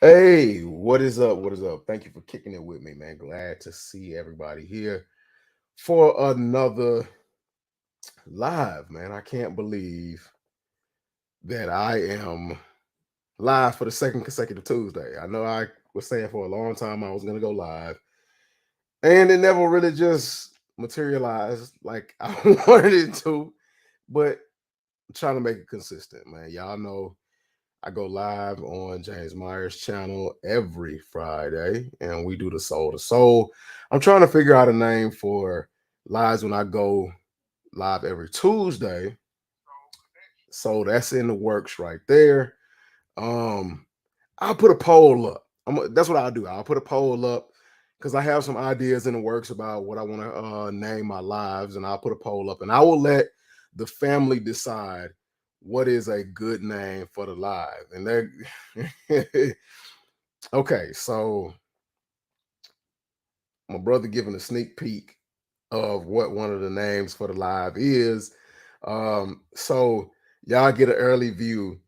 Hey, what is up? What is up? Thank you for kicking it with me, man. Glad to see everybody here for another live, man. I can't believe that I am live for the second consecutive Tuesday. I know I was saying for a long time I was going to go live, and it never really just materialized like I wanted it to, but I'm trying to make it consistent, man. Y'all know I go live on James Myers' channel every Friday, and we do the soul to soul. I'm trying to figure out a name for lives when I go live every Tuesday. So that's in the works right there. Um, I'll put a poll up. That's what I'll do. I'll put a poll up because I have some ideas in the works about what I want to name my lives, and I'll put a poll up, and I will let the family decide what is a good name for the live. And they okay, so my brother giving a sneak peek of what one of the names for the live is. So y'all get an early view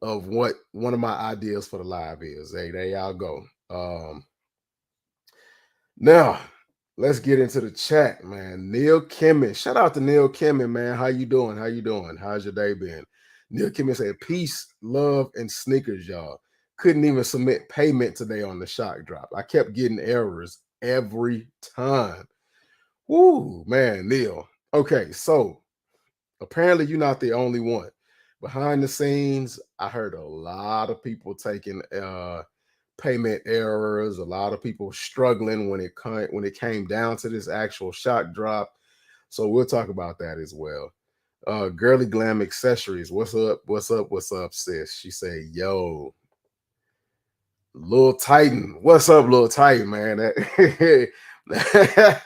of what one of my ideas for the live is. Hey, there y'all go. Now let's get into the chat, man. Neil Kimmon, shout out to Neil Kimmon, man. How you doing? How you doing? How's your day been? Neil Kimmon said, "Peace, love, and sneakers, y'all. Couldn't even submit payment today on the shock drop. I kept getting errors every time." Woo, man, Neil. Okay, so apparently you're not the only one. Behind the scenes, I heard a lot of people taking payment errors, a lot of people struggling when it came down to this actual shock drop. So we'll talk about that as well. Girly Glam Accessories, what's up? What's up? What's up, sis? She said, "Yo, Lil Titan, what's up, Lil Titan, man? That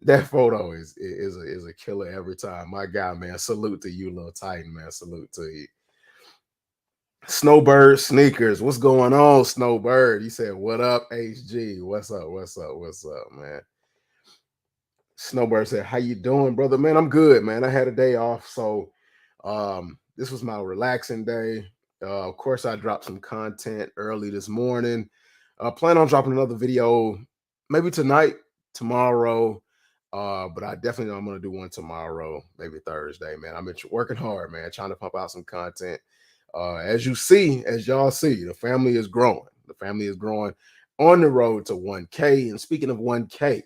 that photo is a killer every time. My guy, man. Salute to you, Lil Titan, man. Salute to you." Snowbird Sneakers, what's going on, Snowbird? He said, "What up, HG? What's up? What's up? What's up, man?" Snowbird said, "How you doing, brother? Man, I'm good, man. I had a day off, so this was my relaxing day. Of course, I dropped some content early this morning. Plan on dropping another video maybe tonight, tomorrow. But I definitely know I'm gonna do one tomorrow, maybe Thursday, man. I'm working hard, man, trying to pump out some content. As y'all see, the family is growing. The family is growing on the road to 1K. And speaking of 1K,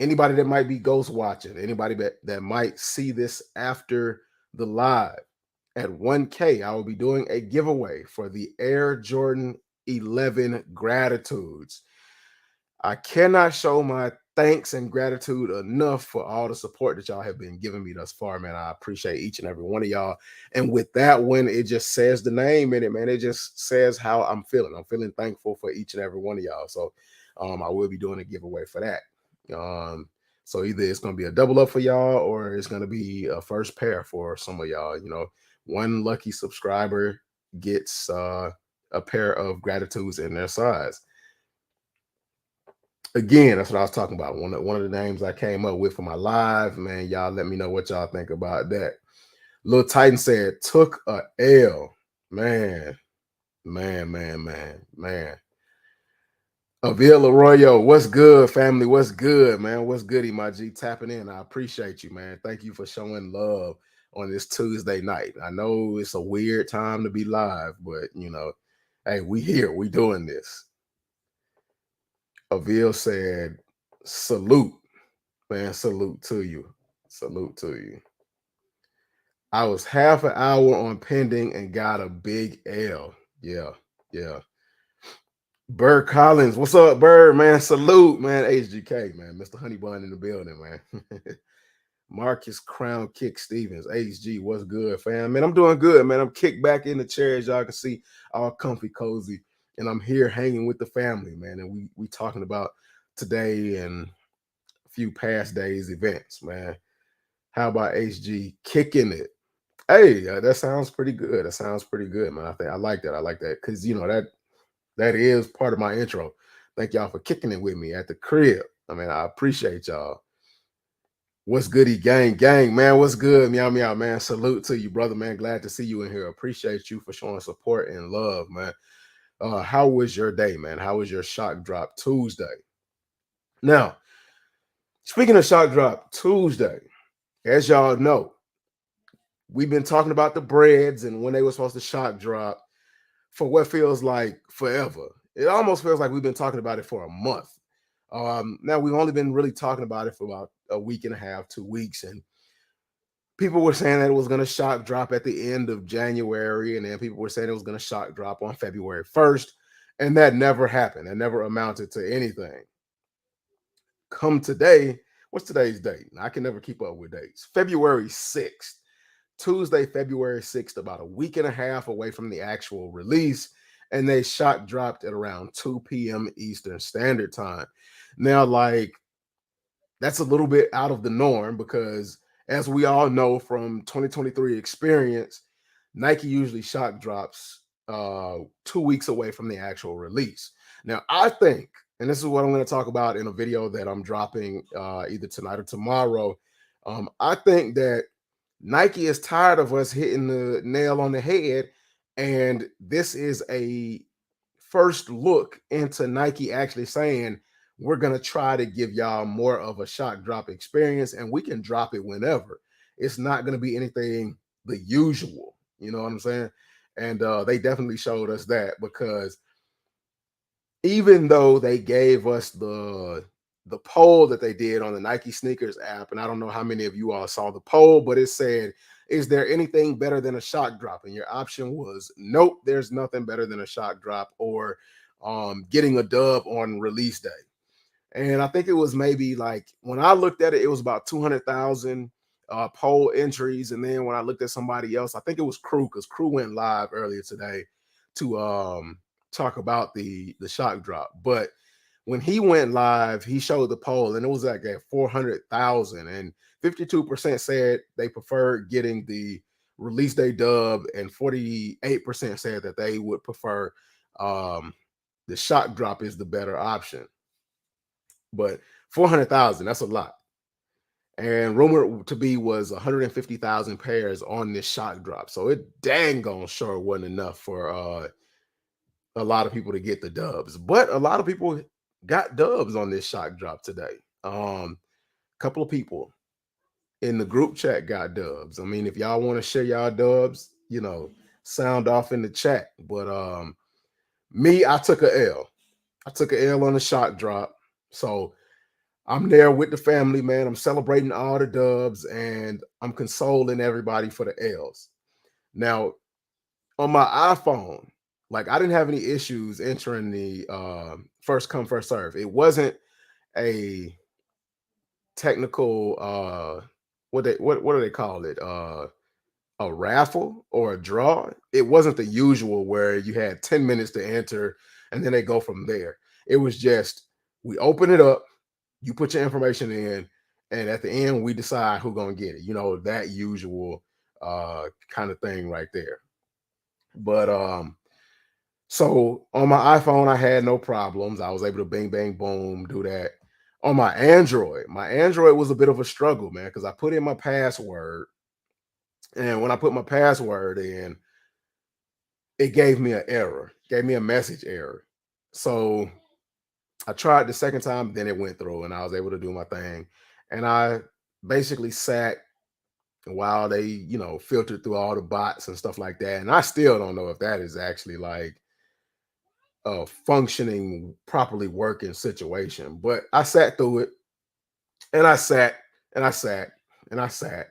anybody that might be ghost watching, anybody that might see this after the live, at 1K, I will be doing a giveaway for the Air Jordan 11 Gratitudes. I cannot show my thanks and gratitude enough for all the support that y'all have been giving me thus far, man. I appreciate each and every one of y'all. And with that one, it just says the name in it, man. It just says how I'm feeling. I'm feeling thankful for each and every one of y'all. So I will be doing a giveaway for that. So either it's going to be a double up for y'all or it's going to be a first pair for some of y'all. You know, one lucky subscriber gets a pair of gratitudes in their size. Again, that's what I was talking about. One of the names I came up with for my live, man. Y'all let me know what y'all think about that. Lil Titan said, "Took a L." Man, man. Avila Arroyo, what's good, family? What's good, man? What's goody, my G? Tapping in. I appreciate you, man. Thank you for showing love on this Tuesday night. I know it's a weird time to be live, but you know, hey, we here. We doing this. Avil said, "Salute, man. Salute to you. Salute to you." I was half an hour on pending and got a big L. Yeah, yeah. Bird Collins, what's up, Bird, man? Salute, man. HGK, man. Mr. Honeybun in the building, man. Marcus Crown Kick Stevens, HG, what's good, fam? Man, I'm doing good, man. I'm kicked back in the chair, as y'all can see, all comfy, cozy, and I'm here hanging with the family, man. And we talking about today and a few past days events, man. How about HG kicking it? Hey, that sounds pretty good. That sounds pretty good, man. I like that. I like that because you know that is part of my intro. Thank y'all for kicking it with me at the crib. I mean, I appreciate y'all. What's goody, gang, man? What's good, meow, meow, man? Salute to you, brother, man. Glad to see you in here. Appreciate you for showing support and love, man. How was your day, man? How was your shock drop Tuesday? Now, speaking of shock drop Tuesday, as y'all know, we've been talking about the Breds and when they were supposed to shock drop for what feels like forever. It almost feels like we've been talking about it for a month. Now we've only been really talking about it for about a week and a half, 2 weeks, and people were saying that it was going to shock drop at the end of January, and then people were saying it was going to shock drop on February 1st, and that never happened. It never amounted to anything. Come today, what's today's date? I can never keep up with dates. February 6th. Tuesday, February 6th, about a week and a half away from the actual release, and they shock dropped at around 2 p.m. Eastern Standard Time. Now, like, that's a little bit out of the norm because, as we all know from 2023 experience, Nike usually shock drops 2 weeks away from the actual release. Now, I think, and this is what I'm going to talk about in a video that I'm dropping either tonight or tomorrow, I think that Nike is tired of us hitting the nail on the head, and this is a first look into Nike actually saying, we're going to try to give y'all more of a shock drop experience, and we can drop it whenever. It's not going to be anything the usual. You know what I'm saying? And they definitely showed us that, because even though they gave us the poll that they did on the Nike sneakers app, and I don't know how many of you all saw the poll, but it said, is there anything better than a shock drop? And your option was, nope, there's nothing better than a shock drop, or getting a dub on release day. And I think it was maybe, like, when I looked at it, it was about 200,000 poll entries. And then when I looked at somebody else, I think it was Crew, because Crew went live earlier today to talk about the shock drop. But when he went live, he showed the poll, and it was like at 400,000, and 52% said they preferred getting the release day dub, and 48% said that they would prefer the shock drop is the better option. But 400,000, that's a lot. And rumored to be was 150,000 pairs on this shock drop. So it dang gone sure wasn't enough for a lot of people to get the dubs. But a lot of people got dubs on this shock drop today. A couple of people in the group chat got dubs. I mean, if y'all want to share y'all dubs, sound off in the chat. But me, I took a L. I took an L on the shock drop. So I'm there with the family, man. I'm celebrating all the dubs, and I'm consoling everybody for the L's. Now, on my iPhone, like, I didn't have any issues entering the first come, first serve. It wasn't a technical what do they call it? A raffle or a draw. It wasn't the usual where you had 10 minutes to enter and then they go from there. It was just, we open it up, you put your information in, and at the end we decide who's gonna get it. That usual kind of thing right there. But so on my iPhone, I had no problems. I was able to bing, bang, boom, do that. On my Android was a bit of a struggle, man, because I put in my password, and when I put my password in, it gave me an error, gave me a message error. So I tried the second time, then it went through, and I was able to do my thing. And I basically sat while they, filtered through all the bots and stuff like that. And I still don't know if that is actually like a functioning, properly working situation. But I sat through it, and I sat, and I sat, and I sat,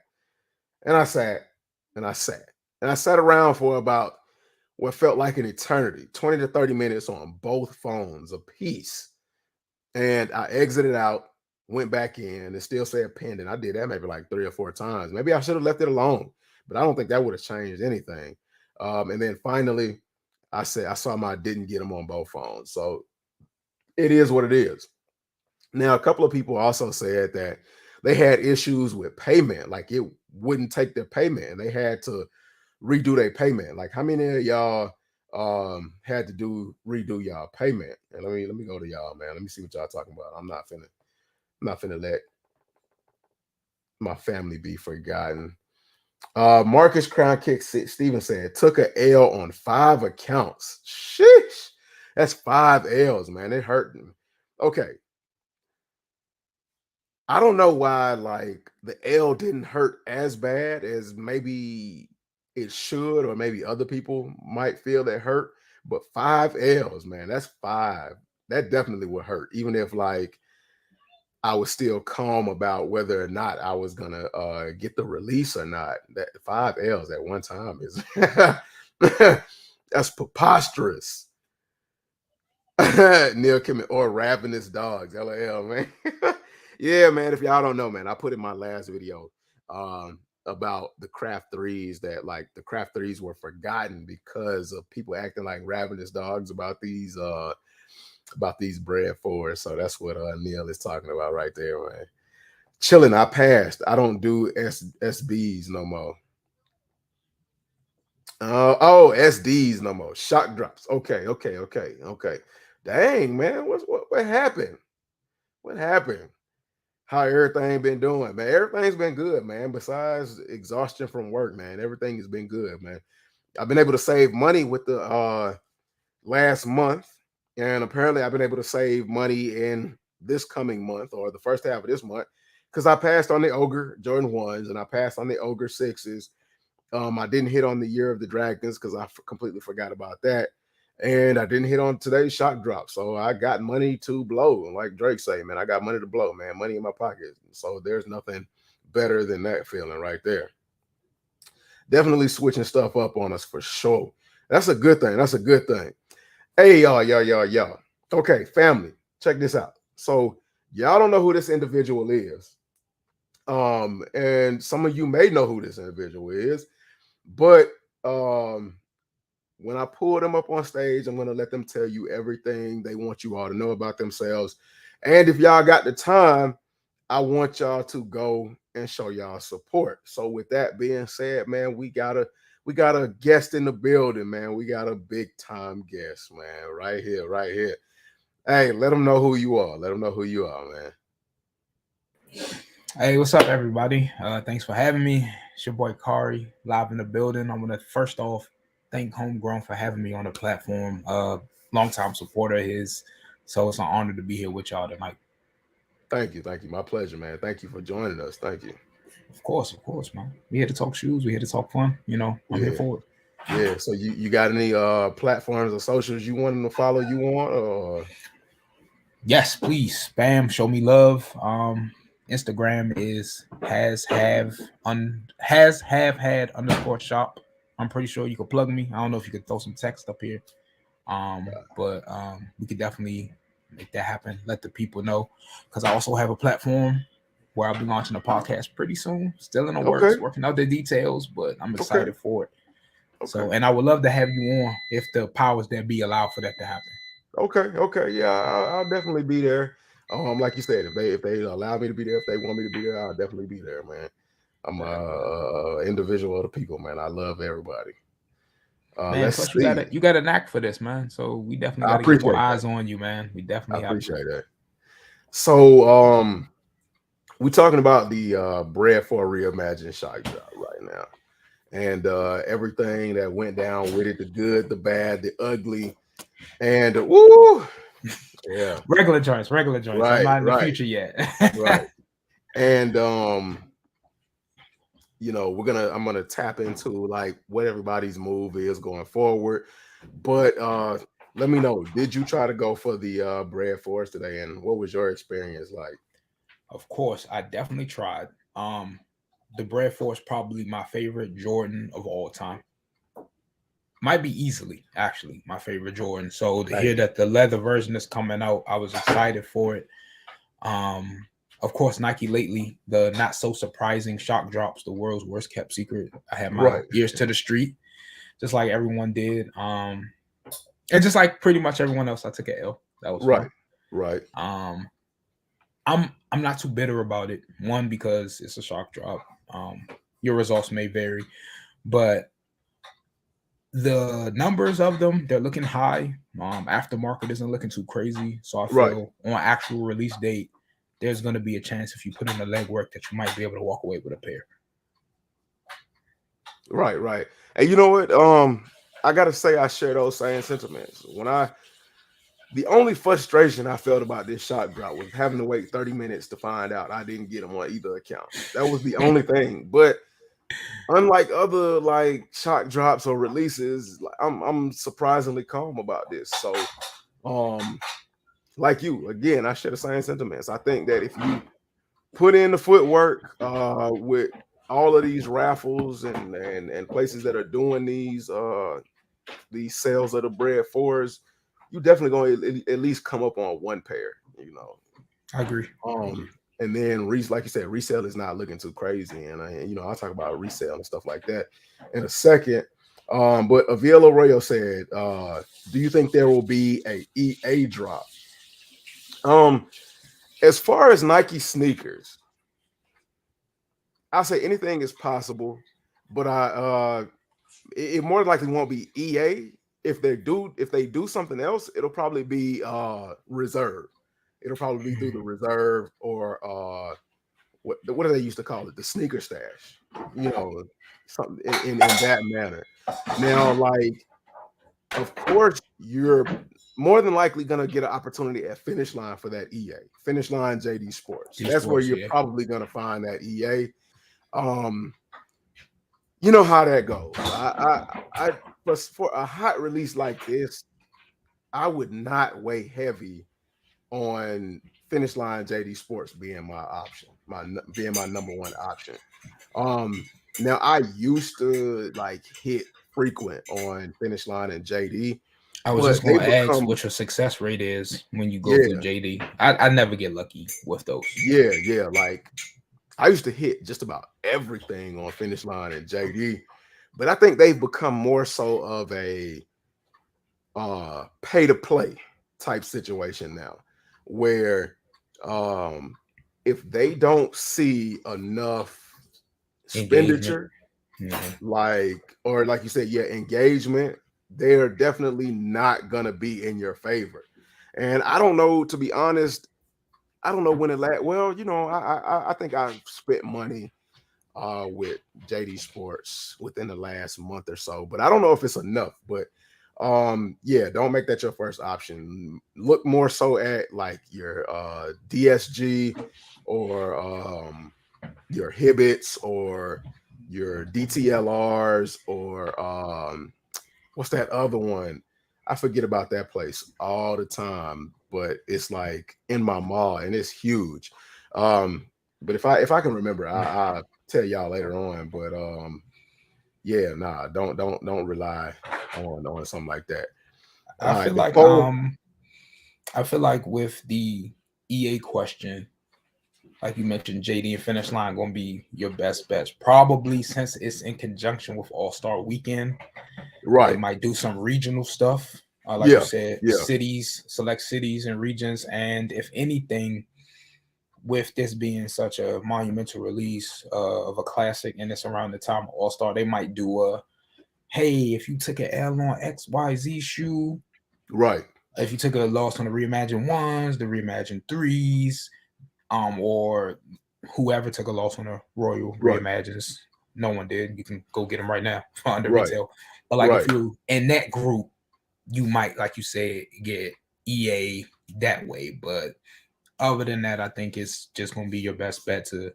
and I sat, and I sat. And I sat around for about what felt like an eternity, 20 to 30 minutes on both phones a piece. And I exited out, went back in, and it still said pending. I did that maybe like 3 or 4 times. Maybe I should have left it alone, but I don't think that would have changed anything. And then finally, I saw I didn't get them on both phones. So it is what it is. Now, a couple of people also said that they had issues with payment, like it wouldn't take their payment, and they had to redo their payment. Like, how many of y'all had to redo y'all payment? And let me go to y'all, man. Let me see what y'all talking about. I'm not finna let my family be forgotten. Marcus Crown Kick Steven said took a L on 5 accounts. Sheesh. That's 5 L's, man. It hurt me. Okay. I don't know why like the L didn't hurt as bad as maybe it should, or maybe other people might feel that hurt. But 5 L's, man, that's five. That definitely would hurt, even if like I was still calm about whether or not I was gonna get the release or not. That 5 L's at one time is that's preposterous. Neil Kim or ravenous dogs, LOL, man. Yeah, man. If y'all don't know, man, I put in my last video about the craft threes that like the craft threes were forgotten because of people acting like ravenous dogs about these Bred 4's. So that's what Neil is talking about right there, man. Chilling, I passed. I don't do SBs no more. Oh, SDs no more. Shock drops. Okay. Dang, man. What happened? What happened? How everything been doing, man? Everything's been good, man. Besides exhaustion from work, man. Everything has been good, man. I've been able to save money with the last month, and apparently I've been able to save money in this coming month or the first half of this month because I passed on the Ogre Jordan 1s and I passed on the Ogre 6s. I didn't hit on the Year of the Dragons because I completely forgot about that. And I didn't hit on today's shock drop. So I got money to blow. Like Drake say, man, I got money to blow, man. Money in my pocket. So there's nothing better than that feeling right there. Definitely switching stuff up on us for sure. That's a good thing. That's a good thing. Hey, y'all. Okay, family, check this out. So y'all don't know who this individual is. And some of you may know who this individual is, but when I pull them up on stage, I'm going to let them tell you everything they want you all to know about themselves. And if y'all got the time, I want y'all to go and show y'all support. So with that being said, man, we got a guest in the building, man. We got a big time guest, man, right here. Hey, let them know who you are. Let them know who you are, man. Hey, what's up, everybody? Thanks for having me. It's your boy Kari, live in the building. I want to first off thank Homegrown for having me on the platform. Longtime supporter of his, so it's an honor to be here with y'all tonight. Thank you. My pleasure, man. Thank you for joining us. Thank you. Of course, man. We here to talk shoes. We here to talk fun. I'm here Yeah. for it. Yeah. So you got any platforms or socials you want them to follow you on, or Yes, please, spam, show me love. Instagram is has have had underscore shop. I'm pretty sure you could plug me. I don't know if you could throw some text up here. But we could definitely make that happen. Let the people know, because I also have a platform where I'll be launching a podcast pretty soon. Still in the okay. works, working out the details, but I'm Okay. excited for it. Okay. So, and I would love to have you on if the powers that be allow for that to happen. Okay. Yeah, I'll definitely be there. Like you said, if they allow me to be there, if they want me to be there, I'll definitely be there, man. I'm a individual of the people, man. I love everybody. Man, Let's plus see. you got a knack for this, man. So we definitely I got to get more appreciate that. eyes on you, man. We I definitely have to. appreciate that. So, we're talking about the Bred 4 reimagined shock drop right now, and everything that went down with it, the good, the bad, the ugly, and woo, yeah, Regular joints. I'm right, not in the right, future yet. right. And I'm gonna tap into like what everybody's move is going forward. But let me know, did you try to go for the Bred 4's today, and what was your experience like? Of course, I definitely tried. The Bred 4 is probably my favorite Jordan of all time. Might be easily, actually, my favorite Jordan. So to hear Hey, that the leather version is coming out, I was excited for it. Um, of course, Nike lately, the not so surprising shock drops, the world's worst kept secret. I had my right, ears to the street, just like everyone did. And just like pretty much everyone else, I took a L. That was fun. right, right, Um, I'm not too bitter about it. One, because it's a shock drop. Your results may vary, but the numbers of them, they're looking high. Aftermarket isn't looking too crazy. So I right, feel on actual release date, there's gonna be a chance if you put in the legwork that you might be able to walk away with a pair. right. And you know what? I gotta say I share those same sentiments. When I The only frustration I felt about this shot drop was having to wait 30 minutes to find out I didn't get them on either account. That was the only thing. But unlike other like shock drops or releases, I'm surprisingly calm about this. So like you, again, I share the same sentiments. I think that if you put in the footwork with all of these raffles and places that are doing these sales of the Bred 4's, you definitely going to at least come up on one pair, you know. I agree. And then like you said, resale is not looking too crazy, and I'll talk about resale and stuff like that in a second. But Avila Arroyo said, do you think there will be a EA drop? As far as Nike sneakers, I'll say anything is possible, but it more likely won't be EA. If they do something else, it'll probably be reserve. It'll probably be through the reserve or what do they used to call it? The sneaker stash. You know, something in that manner. Now, like, of course, you're more than likely gonna get an opportunity at Finish Line for that EA. Finish Line JD Sports. That's where you're probably gonna find that EA. You know how that goes. But for a hot release like this, I would not weigh heavy on Finish Line JD Sports being my option, being my number one option. Now I used to like hit frequent on Finish Line and JD. I was just going to ask what your success rate is when you go through JD. I never get lucky with those. Yeah. Like I used to hit just about everything on Finish Line and JD, but I think they've become more so of a pay to play type situation now, where if they don't see enough expenditure, like you said, engagement, they're definitely not gonna be in your favor. And I don't know, to be honest, I don't know when it last. Well, I think I've spent money with JD Sports within the last month or so, but I don't know if it's enough. But don't make that your first option. Look more so at like your DSG or your Hibbits or your DTLRs or what's that other one? I forget about that place all the time, but it's like in my mall and it's huge. But if I can remember, I'll tell y'all later on. But don't rely on something like that. I feel like with the EA question, like you mentioned, JD and Finish Line going to be your best bets. Probably since it's in conjunction with All-Star Weekend. Right. They might do some regional stuff. You said, select cities and regions. And if anything, with this being such a monumental release of a classic and it's around the time of All-Star, they might do hey, if you took an L on XYZ shoe. Right. If you took a loss on the Reimagined 1s, the Reimagined 3s, or whoever took a loss on the Royal Reimagines, no one did. You can go get them right now under retail. But like if you're in that group, you might, like you said, get EA that way. But other than that, I think it's just going to be your best bet to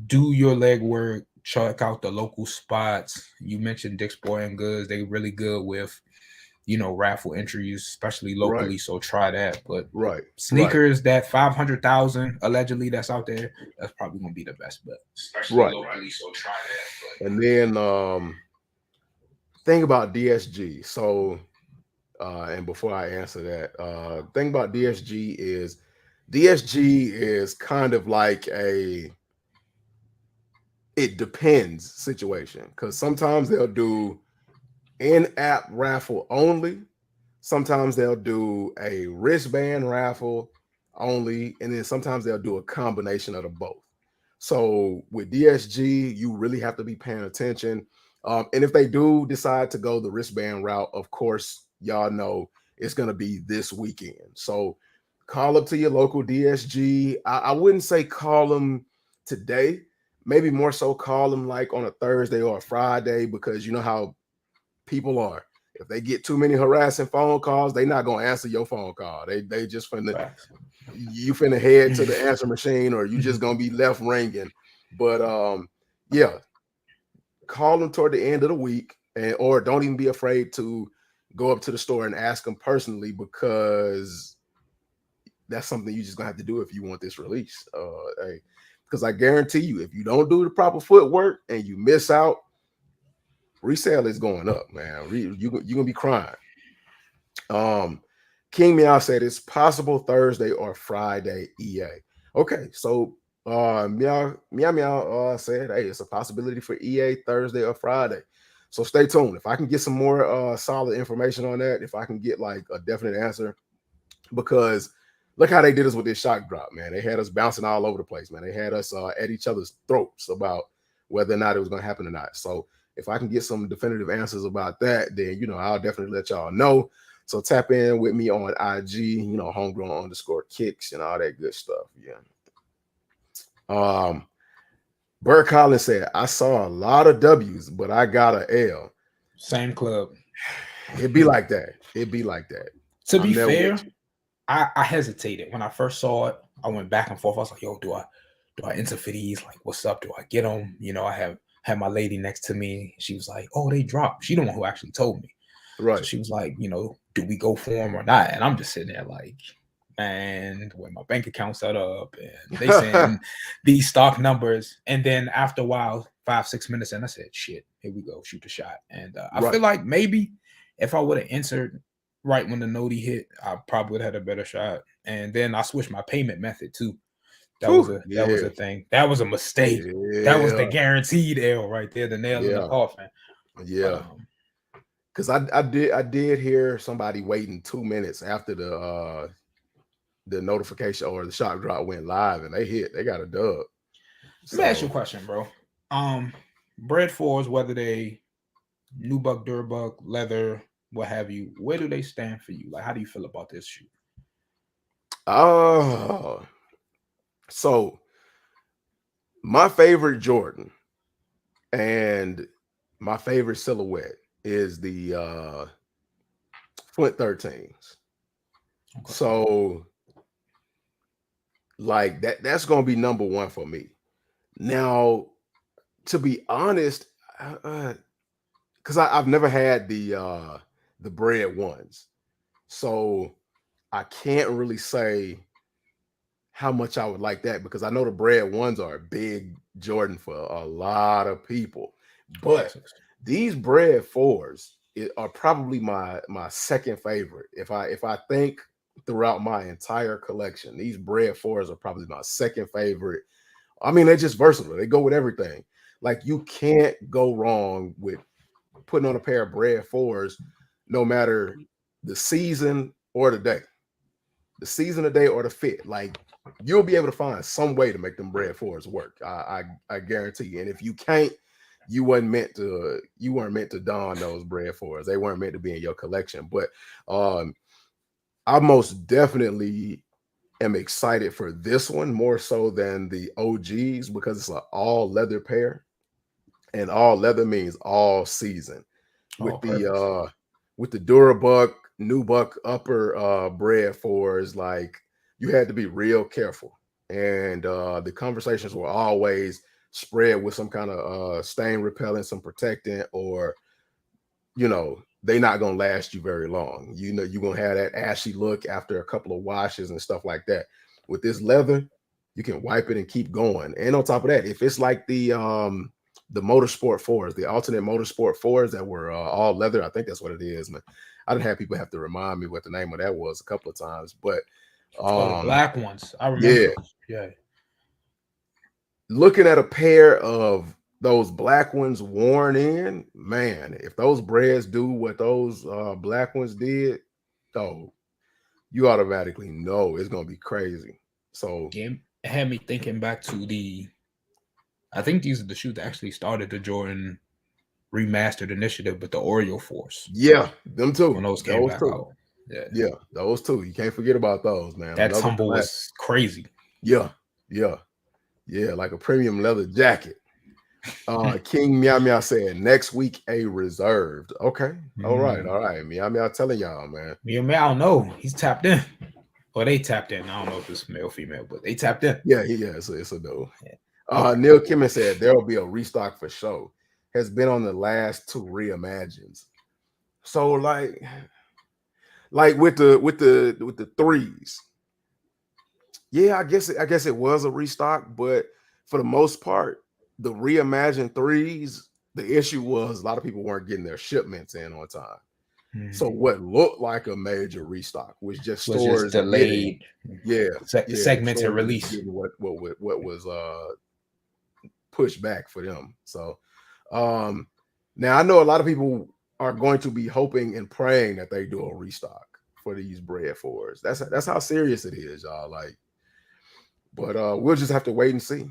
do your legwork, check out the local spots. You mentioned Dick's Sporting Goods. They really good with, raffle entries, especially locally. So try that. But sneakers, that 500,000 allegedly that's out there, that's probably going to be the best bet. Especially locally. So try that. But. And then thing about DSG. So, and before I answer that, thing about DSG is kind of like it depends situation, because sometimes they'll do in-app raffle only, sometimes they'll do a wristband raffle only, and then sometimes they'll do a combination of the both. So with DSG, you really have to be paying attention. And if they do decide to go the wristband route, of course, y'all know it's going to be this weekend. So call up to your local DSG. I wouldn't say call them today. Maybe more so call them like on a Thursday or a Friday, because you know how people are. If they get too many harassing phone calls, they not gonna answer your phone call. They just finna you finna head to the answer machine, or you just gonna be left ringing. But yeah, call them toward the end of the week, and or don't even be afraid to go up to the store and ask them personally, because that's something you just gonna have to do if you want this release. Because I guarantee you, if you don't do the proper footwork and you miss out, resale is going up, man. You're gonna be crying. King Meow said it's possible Thursday or Friday, EA. Okay, so Meow said, hey, it's a possibility for EA Thursday or Friday. So stay tuned. If I can get some more solid information on that, if I can get like a definite answer, because look how they did us with this Shockdrop, man. They had us bouncing all over the place, man. They had us at each other's throats about whether or not it was going to happen or not. So if I can get some definitive answers about that, then, you know, I'll definitely let y'all know. So tap in with me on IG, you know, homegrown_kicks and all that good stuff. Yeah. Bert Collins said, I saw a lot of W's, but I got a L. Same club. It'd be like that. It'd be like that. To be fair, I hesitated when I first saw it. I went back and forth. I was like, yo, do I enter for these? Like, what's up? Do I get them? You know, I had my lady next to me. She was like, oh, they dropped. She the one who actually told me. Right. So she was like, you know, do we go for them or not? And I'm just sitting there like, man, when my bank account set up and they send these stock numbers. And then after a while, 5-6 minutes in, I said, shit, here we go, shoot the shot. And I feel like maybe if I would have entered right when the noti hit, I probably would have had a better shot. And then I switched my payment method too. That was a thing. That was a mistake. Yeah. That was the guaranteed L right there, the nail in the coffin. Yeah. Because I did hear somebody waiting 2 minutes after the notification or the shock drop went live, and they got a dub. Let me ask you a question, bro. Bred 4's, whether they nubuck, durbuck, leather, what have you, where do they stand for you? Like, how do you feel about this shoe? So my favorite Jordan and my favorite silhouette is the Flint 13s. Okay. So like that's gonna be number one for me. Now, to be honest, because I've never had the Bred ones, so I can't really say how much I would like that, because I know the Bred ones are a big Jordan for a lot of people. But these Bred 4's are probably my second favorite. If I think throughout my entire collection, these Bred 4's are probably my second favorite. I mean, they're just versatile. They go with everything. Like, you can't go wrong with putting on a pair of Bred 4's, no matter the season or the day. The season, the day, or the fit. Like, you'll be able to find some way to make them Bred 4's work. I guarantee you. And if you can't, you weren't meant to don those Bred 4's. They weren't meant to be in your collection. But I most definitely am excited for this one more so than the OGs, because it's an all leather pair, and all leather means all season. With the Durabuck, Nubuck upper Bred 4's, like, you had to be real careful, and the conversations were always spread with some kind of stain repellent, some protectant, or, you know, they're not gonna last you very long. You know, you're gonna have that ashy look after a couple of washes and stuff like that. With this leather, you can wipe it and keep going. And on top of that, if it's like the Motorsport 4's, the alternate Motorsport 4's that were all leather, I think that's what it is, man. I didn't have people have to remind me what the name of that was a couple of times, but the black ones, I remember those. Yeah. Looking at a pair of those black ones worn in, man, if those Breds do what those black ones did, oh, you automatically know it's gonna be crazy. So it had me thinking back to I think these are the shoes that actually started the Jordan remastered initiative, but the Oreo Force. Yeah, them too. When those came back out. Yeah, those two. You can't forget about those, man. That tumble was crazy. Yeah, like a premium leather jacket. King Meow Meow said next week a reserved. Okay. All right. All right. Meow Meow telling y'all, man. I don't know. He's tapped in. Well, they tapped in. I don't know if it's male or female, but they tapped in. Yeah, it's a no. Neil Kimmon said there will be a restock for show. Has been on the last 2 reimagines. So like with the 3's. Yeah, I guess it was a restock, but for the most part, the reimagined 3's, the issue was a lot of people weren't getting their shipments in on time. So what looked like a major restock was just stores delayed, segmented release. What was pushed back for them. So now I know a lot of people are going to be hoping and praying that they do a restock for these Bred 4's. That's how serious it is, y'all. Like, but we'll just have to wait and see.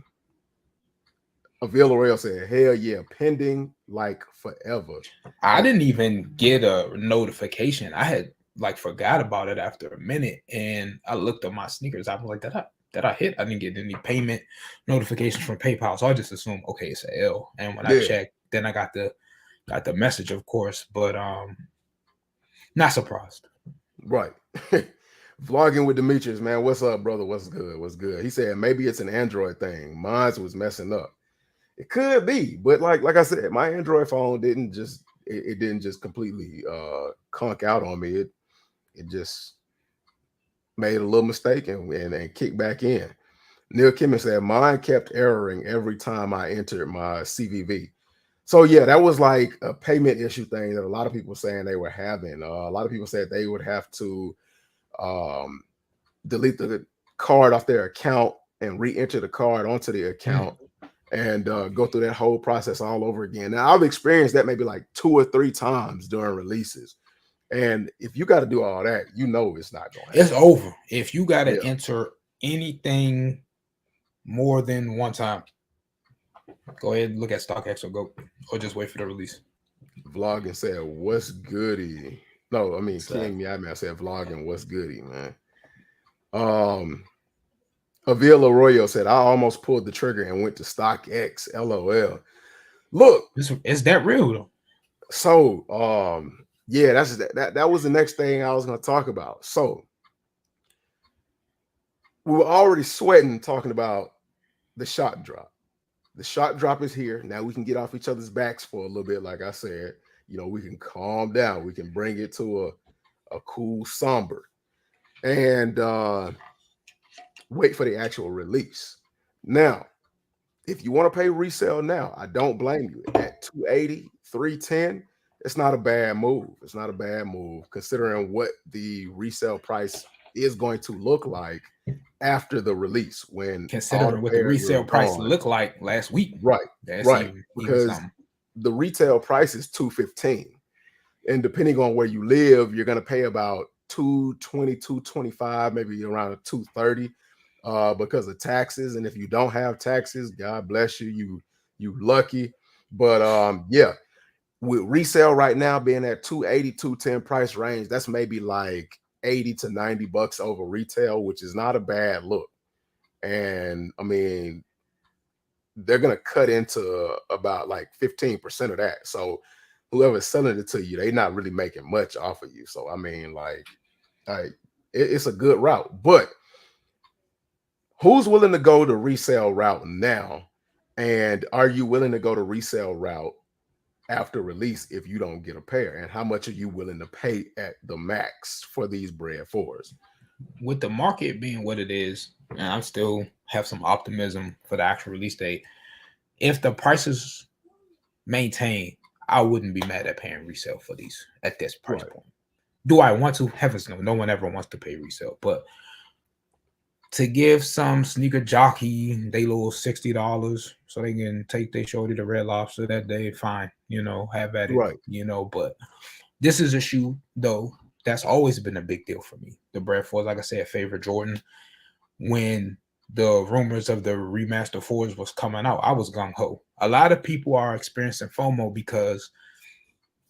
Avila Royal said, hell yeah, pending like forever. I didn't even get a notification. I had like forgot about it after a minute, and I looked at my sneakers. I was like, that I hit. I didn't get any payment notifications from PayPal, so I just assumed, okay, it's an L. And when I checked, then I got the message, of course, but not surprised. Right. Vlogging with Demetrius, man. What's up, brother? What's good? What's good? He said maybe it's an Android thing. Mine was messing up. It could be, but like I said, my Android phone didn't just completely conk out on me. It just made a little mistake and kicked back in. Neil Kimmon said mine kept erroring every time I entered my CVV. So yeah, that was like a payment issue thing that a lot of people were saying they were having. A lot of people said they would have to delete the card off their account and re-enter the card onto the account. And go through that whole process all over again. Now, I've experienced that maybe like 2 or 3 times during releases. And if you got to do all that, you know it's not going to happen. It's over. If you got to enter anything more than one time, go ahead and look at StockX or just wait for the release. Vlogging said, what's goody? No, I mean, King Meow said, vlogging, what's goody, man? Avila Arroyo said, I almost pulled the trigger and went to StockX. LOL. Look, is that real though? So yeah, that was the next thing I was going to talk about. So we were already sweating talking about the Shockdrop. The Shockdrop is here. Now we can get off each other's backs for a little bit. Like I said, we can calm down. We can bring it to a cool somber and wait for the actual release. Now, if you want to pay resale now, I don't blame you. At 280, 310, it's not a bad move. It's not a bad move considering what the resale price is going to look like after the release. When considering what the resale price looked like last week. Right. Because the retail price is $215. And depending on where you live, you're going to pay about $220, $225, maybe around $230. Because of taxes, and if you don't have taxes, God bless you, you lucky. But yeah, with resale right now being at 280, 210 price range, that's maybe like 80 to 90 bucks over retail, which is not a bad look. And I mean, they're gonna cut into about like 15% of that. So whoever's selling it to you, they're not really making much off of you. So I mean, it's a good route, but who's willing to go the resale route now? And are you willing to go the resale route after release if you don't get a pair? And how much are you willing to pay at the max for these Bred 4's? With the market being what it is, and I still have some optimism for the actual release date, if the prices maintain, I wouldn't be mad at paying resale for these at this price point. Do I want to? Heavens no. No one ever wants to pay resale, but to give some sneaker jockey they little $60 so they can take their shorty to Red Lobster that day, fine, have at it, right. But this is a shoe though that's always been a big deal for me. The Bred 4's, like I said, favorite Jordan. When the rumors of the remaster 4's was coming out, I was gung-ho. A lot of people are experiencing FOMO because,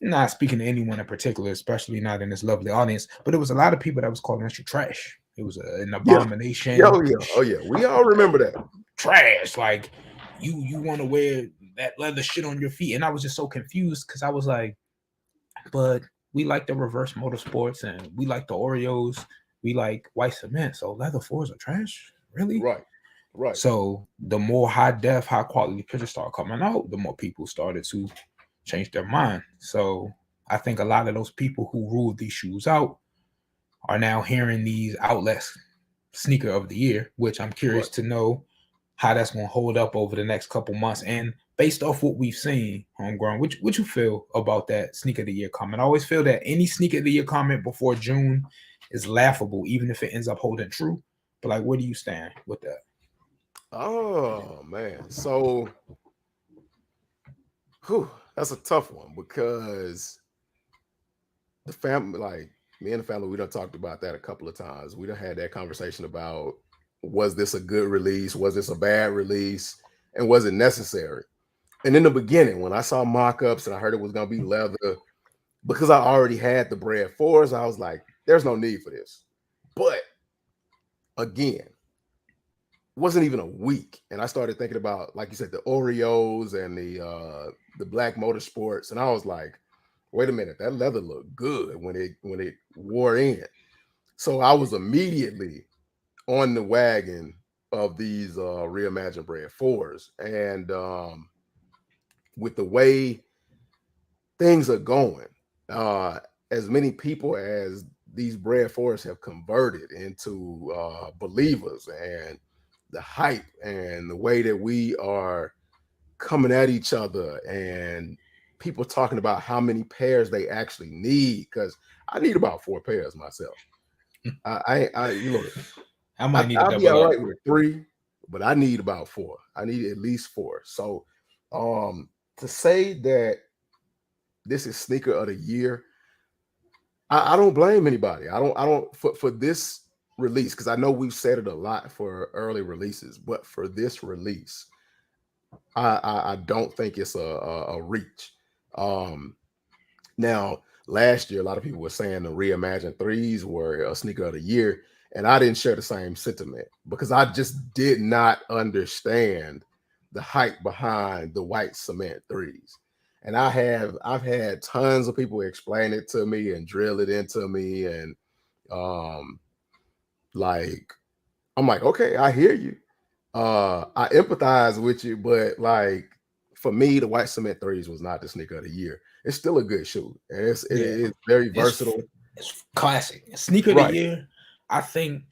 not speaking to anyone in particular, especially not in this lovely audience, but it was a lot of people that was calling that shit trash. It was an abomination. Oh yeah. We all remember that. Trash. Like you want to wear that leather shit on your feet. And I was just so confused because I was like, but we like the reverse motorsports and we like the Oreos. We like white cement. So leather 4s are trash? Really? Right. Right. So the more high def, high quality pictures start coming out, the more people started to change their mind. So I think a lot of those people who ruled these shoes out are now hearing these outlets sneaker of the year, which I'm curious to know how that's going to hold up over the next couple months. And based off what we've seen, homegrown, what you feel about that sneaker of the year comment? I always feel that any sneaker of the year comment before June is laughable, even if it ends up holding true. But like, where do you stand with that? Oh man, so that's a tough one because the family, like me and the family, we done talked about that a couple of times. We done had that conversation about, was this a good release? Was this a bad release? And was it necessary? And in the beginning, when I saw mock-ups and I heard it was gonna be leather, because I already had the Bred 4's, I was like, there's no need for this. But again, wasn't even a week, and I started thinking about, like you said, the Oreos and the Black Motorsports, and I was like, wait a minute, that leather looked good when it wore in. So I was immediately on the wagon of these reimagined Bred 4's, and with the way things are going, as many people as these Bred 4's have converted into believers, and the hype and the way that we are coming at each other, and people talking about how many pairs they actually need, because I need about 4 pairs myself. You look, I might need to I'll be double all up. right with 3, but I need about 4. I need at least 4. So to say that this is sneaker of the year, I don't blame anybody. I don't for this release, because I know we've said it a lot for early releases, but for this release, I don't think it's a reach. Now, last year, a lot of people were saying the reimagined 3's were a sneaker of the year, and I didn't share the same sentiment because I just did not understand the hype behind the white cement 3's. And I've had tons of people explain it to me and drill it into me, and like, I'm like, okay, I hear you. I empathize with you, but like, for me, the white cement 3's was not the sneaker of the year. It's still a good shoe, and it's very versatile. It's classic. Sneaker of the year. I think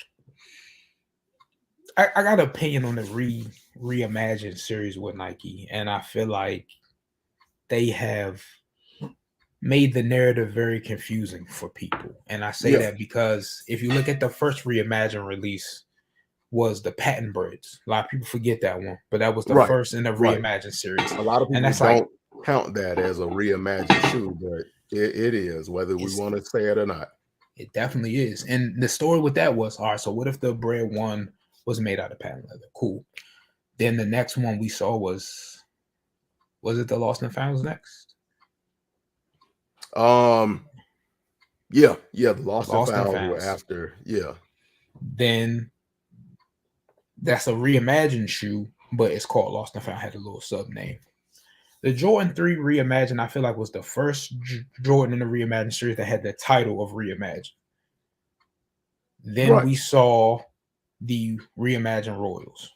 I got an opinion on the reimagined series with Nike, and I feel like they have made the narrative very confusing for people. And I say that because if you look at the first reimagined release, was the patent Breds. A lot of people forget that one, but that was the first in the reimagined series. A lot of people don't count that as a reimagined shoe, but it is, whether we want to say it or not. It definitely is. And the story with that was, all right, so what if the Bred one was made out of patent leather? Cool. Then the next one we saw was it the Lost and Founds next? The Lost and Founds were after, Then that's a reimagined shoe, but it's called Lost and Found, had a little sub name. The Jordan 3 Reimagined, I feel like, was the first Jordan in the Reimagined series that had the title of Reimagined. Then we saw the Reimagined Royals.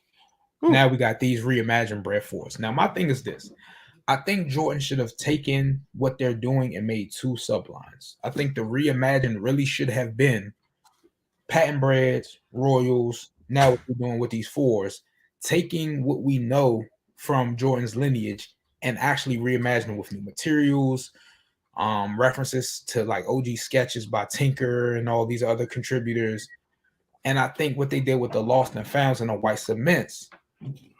Now we got these Reimagined Bred 4's. Now, my thing is this. I think Jordan should have taken what they're doing and made 2 sublines. I think the Reimagined really should have been patent Breds, Royals. Now what we're doing with these 4's, taking what we know from Jordan's lineage and actually reimagining with new materials, references to like OG sketches by Tinker and all these other contributors. And I think what they did with the Lost and Founds and the white cements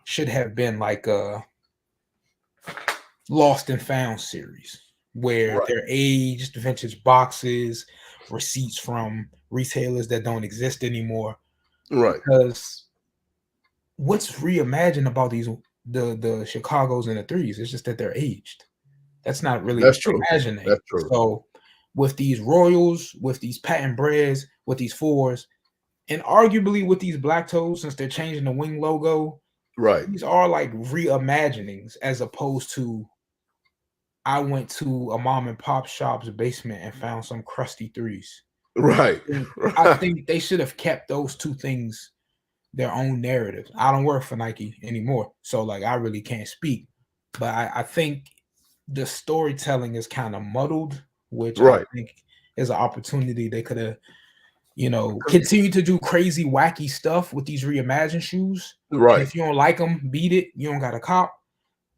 should have been like a Lost and Found series where they're aged vintage boxes, receipts from retailers that don't exist anymore. Right. Because what's reimagined about the Chicago's and the 3's? It's just that they're aged. That's not really reimagining. That's true. So with these Royals, with these patent Breds, with these 4's, and arguably with these Black Toes, since they're changing the wing logo, Right. These are like reimaginings as opposed to I went to a mom and pop shop's basement and found some crusty 3's. Right. I Right. think they should have kept those two things their own narratives. I don't work for Nike anymore, so like I really can't speak. But I think the storytelling is kind of muddled, which I Right. think is an opportunity they could have, continue to do crazy, wacky stuff with these reimagined shoes. And Right. if you don't like them, beat it. You don't got a cop.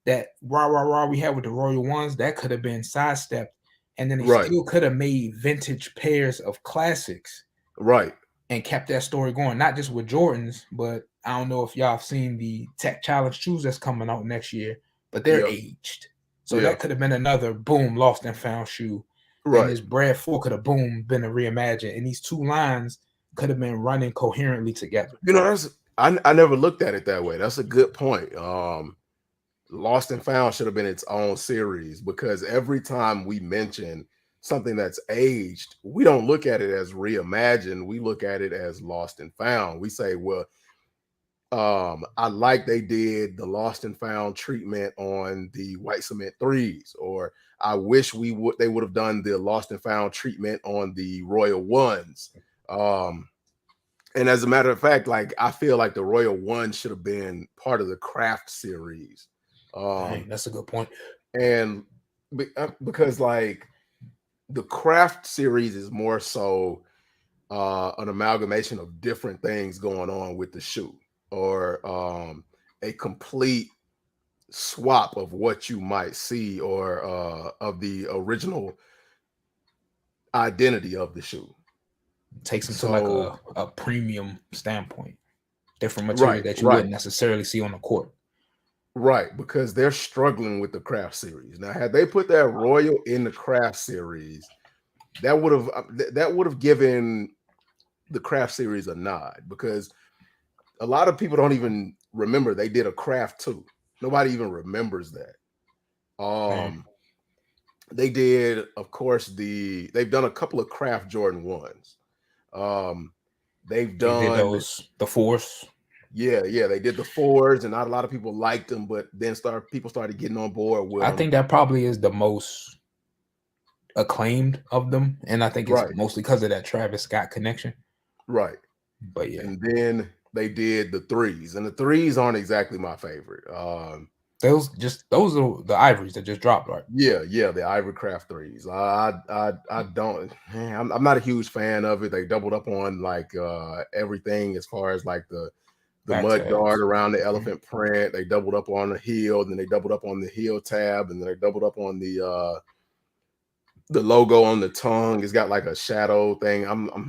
That rah rah rah we had with the Royal Ones that could have been sidestepped, and then they Right. still could have made vintage pairs of classics Right. and kept that story going, not just with Jordans, but I don't know if y'all have seen the Tech Challenge shoes that's coming out next year, but they're Yeah. aged. So Yeah. that could have been another boom, lost and found shoe. And Right. this Bred 4 could have boom been a reimagine. And these two lines could have been running coherently together. That's I never looked at it that way. That's a good point. Lost and Found should have been its own series because every time we mention something that's aged, we don't look at it as reimagined. We look at it as lost and found. We say, well, I like they did the lost and found treatment on the white cement 3's, or I wish they would have done the lost and found treatment on the Royal Ones. And as a matter of fact, like I feel like the Royal One should have been part of the Craft series. Dang, that's a good point. And because like the Craft series is more so an amalgamation of different things going on with the shoe, or a complete swap of what you might see, or of the original identity of the shoe. Takes them to like So a premium standpoint, different material right, that you right, wouldn't necessarily see on the court. right, because they're struggling with the Craft series. Now, had they put that Royal in the Craft series, that would have given the Craft series a nod, because a lot of people don't even remember they did a Craft 2. Nobody even remembers that. Man, They did, of course, they've done a couple of Craft Jordan 1s. They've they did done, the 4's. yeah, they did the 4s, and not a lot of people liked them, but then people started getting on board with I them. think that probably is the most acclaimed of them, and I think it's Right, mostly because of that Travis Scott connection. right. But yeah, And then they did the 3s, and the 3s aren't exactly my favorite. those are the ivories that just dropped, right? Yeah, the Ivory Craft 3s. I don't. Man, I'm not a huge fan of it. They doubled up on like everything as far as like the Back mud guard tabs. around the elephant print. They doubled up on the heel, then they doubled up on the heel tab, and then they doubled up on the logo on the tongue. It's got like a shadow thing.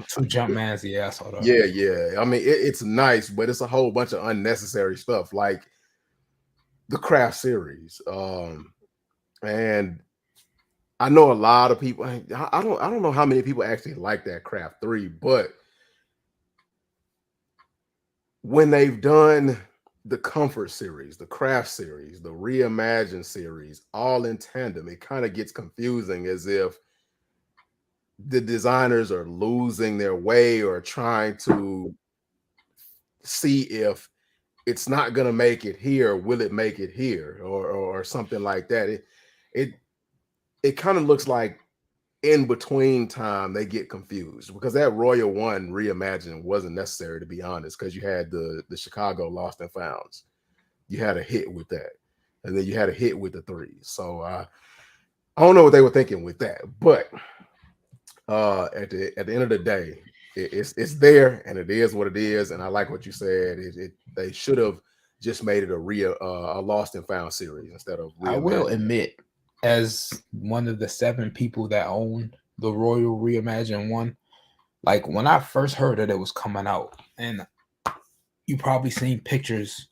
Two Jumpmans, yeah, I saw that. Yeah. I mean, it's nice, but it's a whole bunch of unnecessary stuff, like the Craft series. And I know a lot of people. I don't know how many people actually like that Craft 3, but when they've done the Comfort series, the Craft series, the Reimagined series, all in tandem, it kind of gets confusing, as if the designers are losing their way or trying to see if it's not going to make it here, will it make it here, or something like that. It kind of looks like in between time they get confused, because that Royal One reimagined wasn't necessary, to be honest, because you had the Chicago Lost and Founds. You had a hit with that, and then you had a hit with the 3s. So I don't know what they were thinking with that, but at the end of the day, it's there, and it is what it is. And I like what you said. They should have just made it a Lost and Found series instead of I will reimagining. admit, as one of the 7 people that own the Royal Reimagined one, like when I first heard that it was coming out, and you probably seen pictures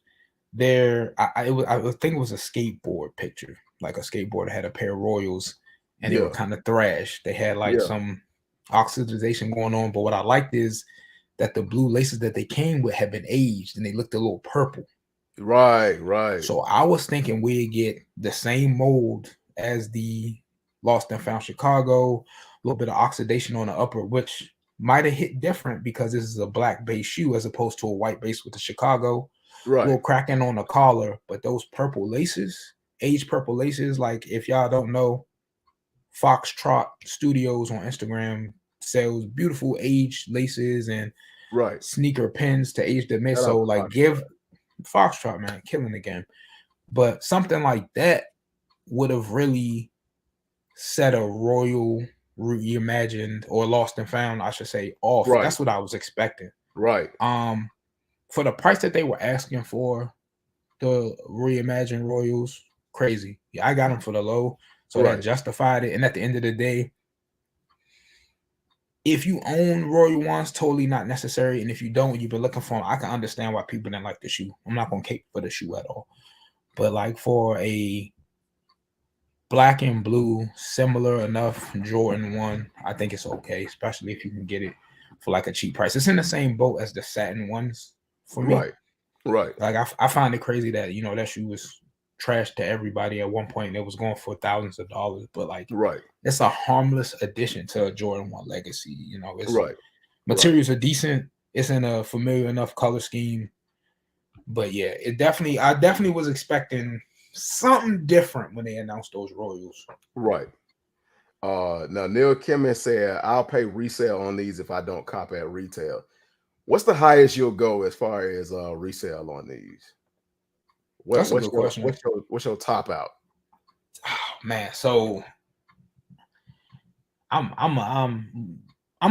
there. I think it was a skateboard picture, like a skateboard that had a pair of Royals, and they were Yeah, kind of thrashed. They had like yeah, some oxidization going on, but what I liked is that the blue laces that they came with had been aged and they looked a little purple. right. So I was thinking we'd get the same mold as the Lost and Found Chicago, a little bit of oxidation on the upper, which might have hit different because this is a black base shoe as opposed to a white base with the Chicago. little cracking on the collar, but those purple laces, aged purple laces, like if y'all don't know, Foxtrot Studios on Instagram sells beautiful aged laces and sneaker pins to age the mid. So like give Foxtrot, man, killing the game. But something like that would have really set a Royal reimagined or lost and found, I should say, off. That's what I was expecting. For the price that they were asking for the reimagined Royals, crazy. Yeah, I got them for the low, so that justified it. And at the end of the day, if you own Royal ones, totally not necessary. And if you don't, you've been looking for them, I can understand why people didn't like the shoe. I'm not gonna cape for the shoe at all. But like for a black and blue, similar enough Jordan 1, I think it's okay, especially if you can get it for like a cheap price. It's in the same boat as the satin ones for me. Like I find it crazy that, you know, that shoe was trash to everybody at one point. It was going for thousands of dollars, but like it's a harmless addition to a Jordan 1 legacy. You know, it's materials are decent. It's in a familiar enough color scheme. But yeah, I definitely was expecting something different when they announced those Royals. Now Neil Kimmon said, I'll pay resale on these if I don't cop at retail. What's the highest you'll go as far as resale on these? That's a good question. What's your top out? Oh, man, so I'm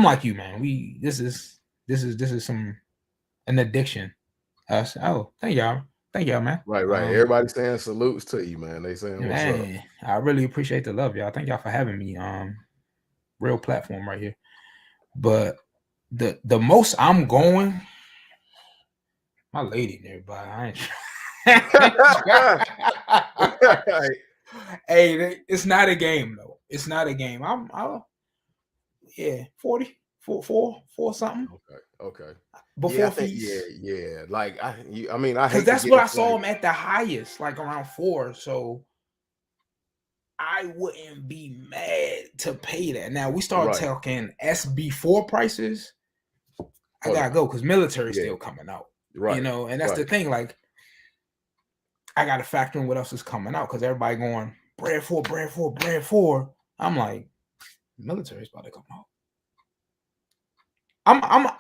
like you, man. This is an addiction. Thank y'all, man. Right. Everybody saying salutes to you, man. They saying what's up. I really appreciate the love, y'all. Thank y'all for having me. Real platform right here. But the most I'm going, my lady and everybody. I ain't. Hey, it's not a game though. It's not a game. I'll 40, 4 something. Okay. Before fees. Yeah. Like I mean, because that's what I saw him at the highest, like around 4. So I wouldn't be mad to pay that. Now we start talking SB4 prices. I gotta go because military's still coming out. You know, and that's the thing. Like, I gotta factor in what else is coming out because everybody going Bred 4. I'm like, military's about to come out.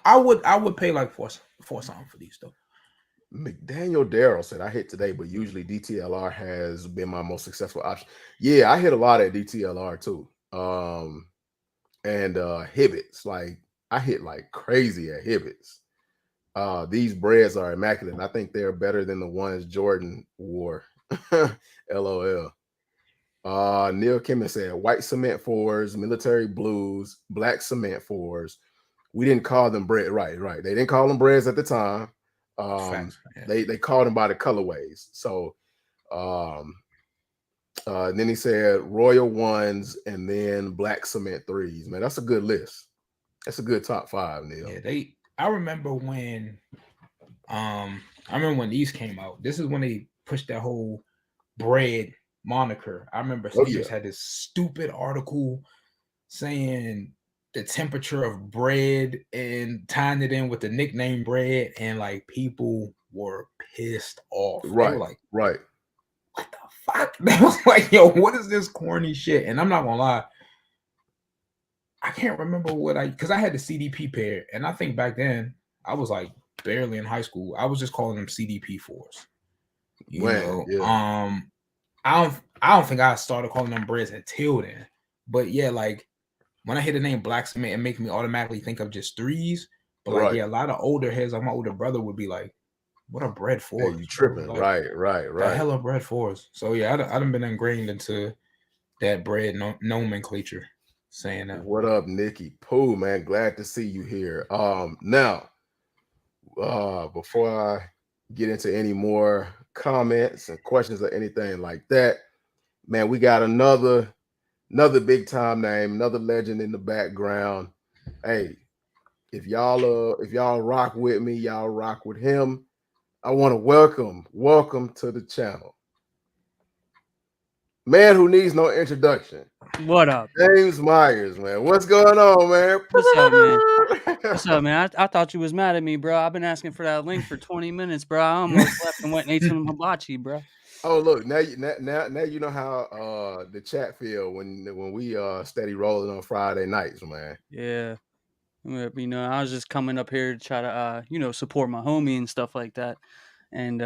I would pay like four something for these though. McDaniel Darrell said, I hit today, but usually DTLR has been my most successful option. Yeah, I hit a lot at DTLR too. And Hibbets, like I hit like crazy at Hibbets. These Breds are immaculate. And I think they're better than the ones Jordan wore. LOL. Neil Kimmon said, white cement 4s, military blues, black cement 4s. We didn't call them Bred. Right. They didn't call them Breds at the time. They called them by the colorways. So then he said Royal 1s and then black cement 3s. Man, that's a good list. That's a good top 5, Neil. Yeah, I remember when these came out. This is when they pushed that whole Bred moniker. I remember Sneakers had this stupid article saying the temperature of Bred and tying it in with the nickname Bred, and like people were pissed off. They were like, what the fuck? They was like, yo, what is this corny shit? And I'm not gonna lie, I can't remember because I had the CDP pair, and I think back then I was like barely in high school. I was just calling them CDP 4s. You know, I don't think I started calling them Breds until then. But yeah, like when I hear the name Black Cement, it makes me automatically think of just 3s. But like, a lot of older heads, like my older brother, would be like, "What are Bred 4s? Hey, you tripping?" Like, right. The hell are Bred 4s? So yeah, I done been ingrained into that Bred nomenclature. Saying that. What up, Nikki Pooh, man? Glad to see you here. Now, before I get into any more comments and questions or anything like that, man, we got another big time name, another legend in the background. Hey, if y'all rock with me, y'all rock with him. I want to welcome to the channel. Man who needs no introduction. What up? James Myers, man. What's going on, man? What's up, man? What's up, man? I thought you was mad at me, bro. I've been asking for that link for 20 minutes, bro. I almost left and went and ate some hibachi, bro. Oh, look, now you know how the chat feel when we steady rolling on Friday nights, man. Yeah. You know, I was just coming up here to try to support my homie and stuff like that. And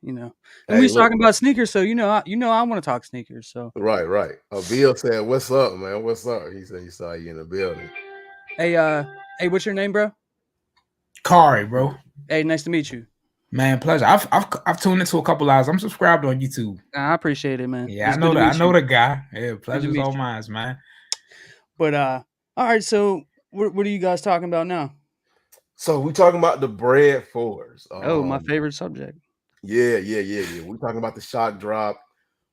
you know, and we Hey, was look, talking about sneakers, so I want to talk sneakers. So right. Bill said, "What's up, man? What's up?" He said he saw you in the building. hey, what's your name, bro? Kari, bro. Hey, nice to meet you. Man, pleasure. I've tuned into a couple hours. I'm subscribed on YouTube. I appreciate it, man. Yeah, It's I know good to that. meet I know you. the guy. Yeah, pleasure's meet all you. mine, man. But all right, so what are you guys talking about now? So we talking about the Bred 4's. Oh, my favorite subject. Yeah. We're talking about the shock drop.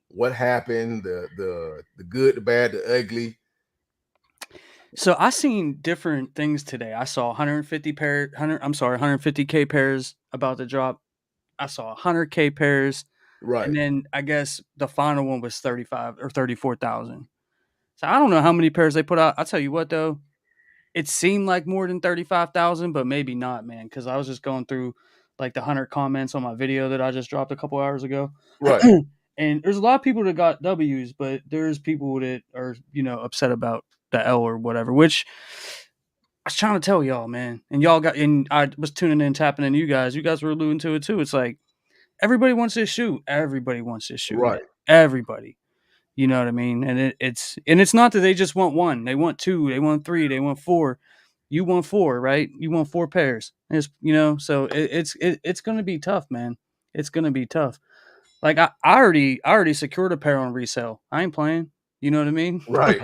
What happened? The good, the bad, the ugly. So I seen different things today. I saw 150K pairs about to drop. I saw 100K pairs, Right. and then I guess the final one was 35 or 34,000. So I don't know how many pairs they put out. I'll tell you what though, it seemed like more than 35,000, but maybe not, man. Because I was just going through like the 100 comments on my video that I just dropped a couple hours ago. Right. And there's a lot of people that got W's, but there's people that are upset about the L or whatever. Which I was trying to tell y'all, man. And I was tuning in, tapping into you guys. You guys were alluding to it too. It's like everybody wants this shoe. Everybody wants this shoe, Right. man. Everybody. You know what I mean? And it's not that they just want one. They want two. They want three. They want four. You want four, right? You want 4 pairs. So it's gonna be tough, man. It's gonna be tough. Like I already secured a pair on resale. I ain't playing. You know what I mean? Right.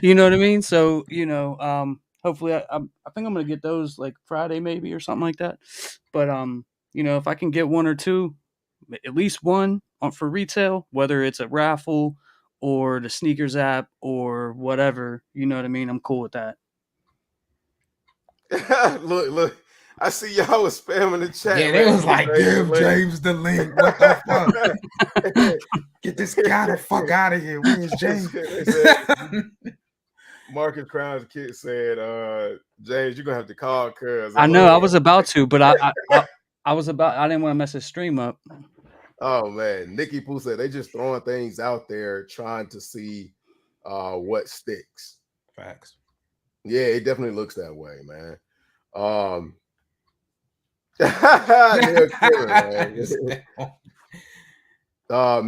You know what I mean? So hopefully I think I'm gonna get those like Friday maybe or something like that. But if I can get one or two, at least one for retail, whether it's a raffle or the sneakers app or whatever, you know what I mean? I'm cool with that. Look. I see y'all was spamming the chat. Yeah, they was like, give James the link. What the fuck? Get this guy the fuck out of here. Where's James? Marcus Crown's kid said, James, you're gonna have to call cuz. I know I was about to, but I didn't want to mess his stream up. Oh man, Nikki Pooh said they just throwing things out there trying to see what sticks. Facts. Yeah, it definitely looks that way, man.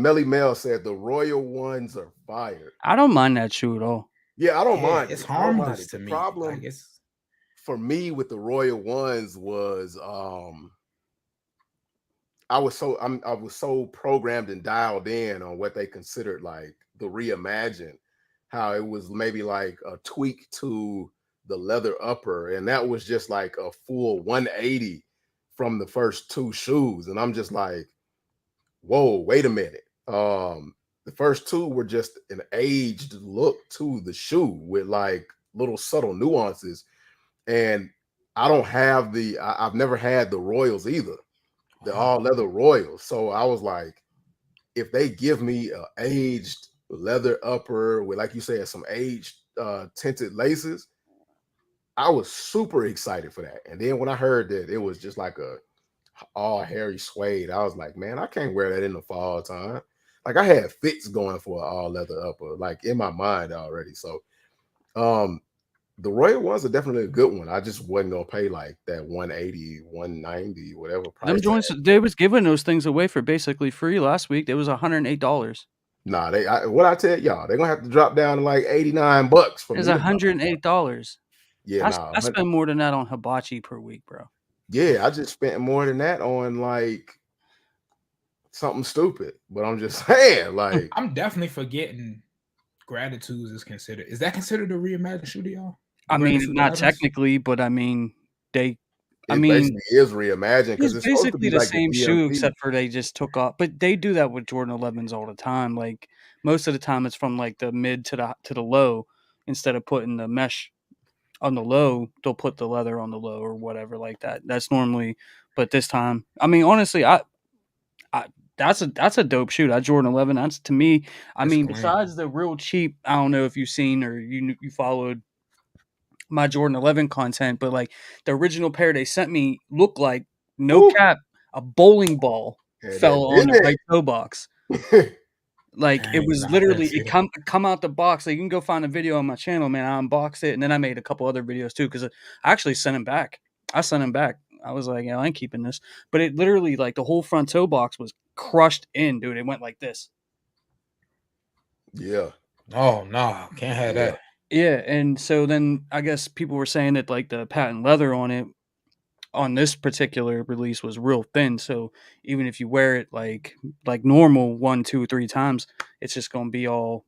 Melly Mel said the Royal Ones are fired. I don't mind that shoe at all. Yeah, I don't mind. It's harmless to me. The problem for me with the Royal Ones was I was so programmed and dialed in on what they considered like the reimagine, how it was maybe like a tweak to the leather upper, and that was just like a full 180 from the first two shoes. And I'm just like, whoa, wait a minute. The first two were just an aged look to the shoe with like little subtle nuances. And I've never had the Royals either, the all leather Royals. So I was like, if they give me a aged leather upper with, like you said, some aged tinted laces, I was super excited for that. And then when I heard that it was just like a all hairy suede, I was like, man, I can't wear that in the fall time. Like I had fits going for an all leather upper, like in my mind already. So the Royal Ones are definitely a good one. I just wasn't gonna pay like that 180, 190, whatever price. Them joints, they was giving those things away for basically free last week. It was $108. Nah, what I tell y'all, they're gonna have to drop down to like $89 for me. It's $108. Yeah, I spend more than that on hibachi per week, bro. Yeah, I just spent more than that on like something stupid. But I'm just saying, like, I'm definitely forgetting Gratitudes is considered. Is that considered a reimagined shoe to y'all? I mean, not technically, but I mean, basically is reimagined because it's basically the same shoe, except for they just took off. But they do that with Jordan 11s all the time. Like most of the time, it's from like the mid to the low. Instead of putting the mesh on the low, they'll put the leather on the low or whatever like that. That's normally. But this time, I mean, honestly, that's a dope shoe. That Jordan 11. That's to me. I It's mean, clean. besides the real cheap, I don't know if you've seen or you followed my Jordan 11 content, but like the original pair they sent me looked like no Woo. cap, a bowling ball Had fell that on the right business. toe box. Like it was Nah, I literally didn't see it that. come out the box. Like you can go find a video on my channel, man. I unboxed it and then I made a couple other videos too because I actually sent him back. I sent him back. I was like, I ain't keeping this. But it literally like the whole front toe box was crushed in, dude. It went like this. Yeah. Oh no, can't have Yeah. that. Yeah, and so then I guess people were saying that like the patent leather on it on this particular release was real thin. So even if you wear it like normal 1, 2, 3 times, it's just gonna be all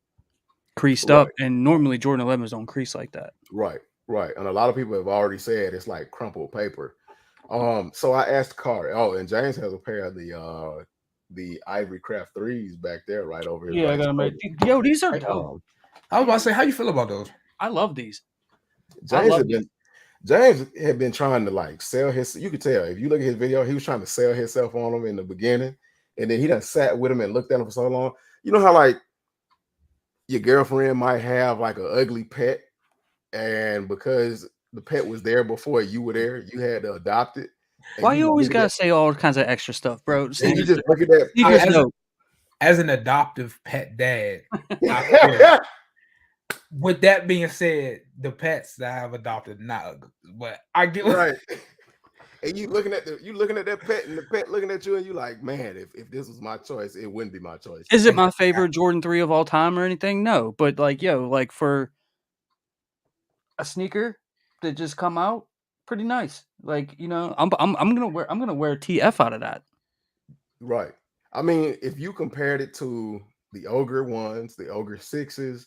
creased up. Right. And normally Jordan 11s don't crease like that. Right. Right. And a lot of people have already said it's like crumpled paper. So I asked Carter. Oh, and James has a pair of the Ivory Craft 3s back there, right over his Yeah, I right got them right. shoulder. Yo, these are dope. I was about to say, how you feel about those? I love these. James had been trying to like sell his. You could tell if you look at his video, he was trying to sell himself on them in the beginning, and then he done sat with him and looked at him for so long. You know how like your girlfriend might have like an ugly pet, and because the pet was there before you were there, you had to adopt it. Why you always gotta say all kinds of extra stuff, bro? And you just look at that. As an adoptive pet dad, I feel, with that being said, the pets that I've adopted not ugly, but I get right. And you looking at that pet, and the pet looking at you, and you like, man, if this was my choice, it wouldn't be my choice. Is it my favorite Jordan 3 of all time or anything? No, but like, yo, like for a sneaker that just come out, pretty nice. Like, you know, I'm gonna wear TF out of that. Right. I mean, if you compared it to the Ogre ones, the Ogre 6s,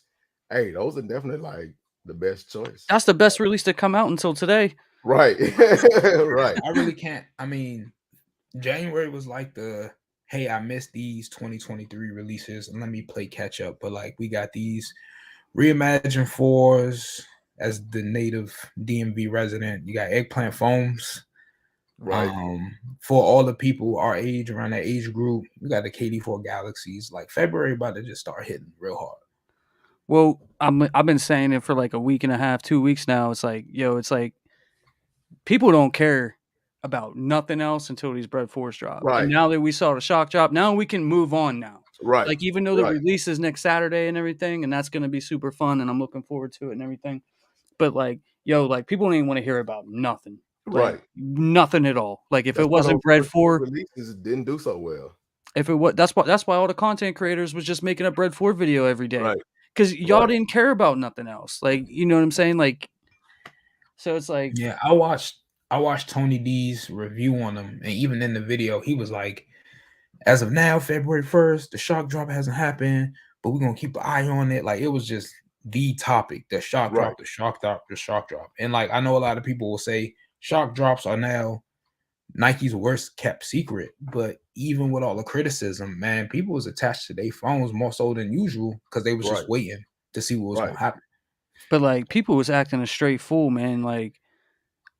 hey, those are definitely like the best choice. That's the best release to come out until today. Right. Right. I really can't. I mean, January was like the hey, I missed these 2023 releases and let me play catch up. But like we got these reimagined 4's as the native DMV resident. You got eggplant foams. Right. For all the people our age, around that age group, we got the KD4 Galaxies. Like February about to just start hitting real hard. Well, I've been saying it for like a week and a half, 2 weeks now. It's like, yo, it's like people don't care about nothing else until these Bred 4's drop. Right. And now that we saw the shock drop, now we can move on now. Right. Like even though the release is next Saturday and everything, and that's gonna be super fun, and I'm looking forward to it and everything. But like, yo, like people don't even want to hear about nothing. Like, right. Nothing at all. Like if it wasn't Bred 4 releases didn't do so well. If it was that's why all the content creators was just making a Bred 4 video every day. Right. Because y'all didn't care about nothing else. Like, you know what I'm saying? Like, so it's like, yeah, I watched Tony D's review on them, and even in the video, he was like, as of now, February 1st, the shock drop hasn't happened, but we're gonna keep an eye on it. Like, it was just the topic, the shock drop, the shock drop, the shock drop. And like, I know a lot of people will say shock drops are now Nike's worst kept secret, but even with all the criticism, man, people was attached to their phones more so than usual because they was just waiting to see what was gonna happen. But like people was acting a straight fool, man, like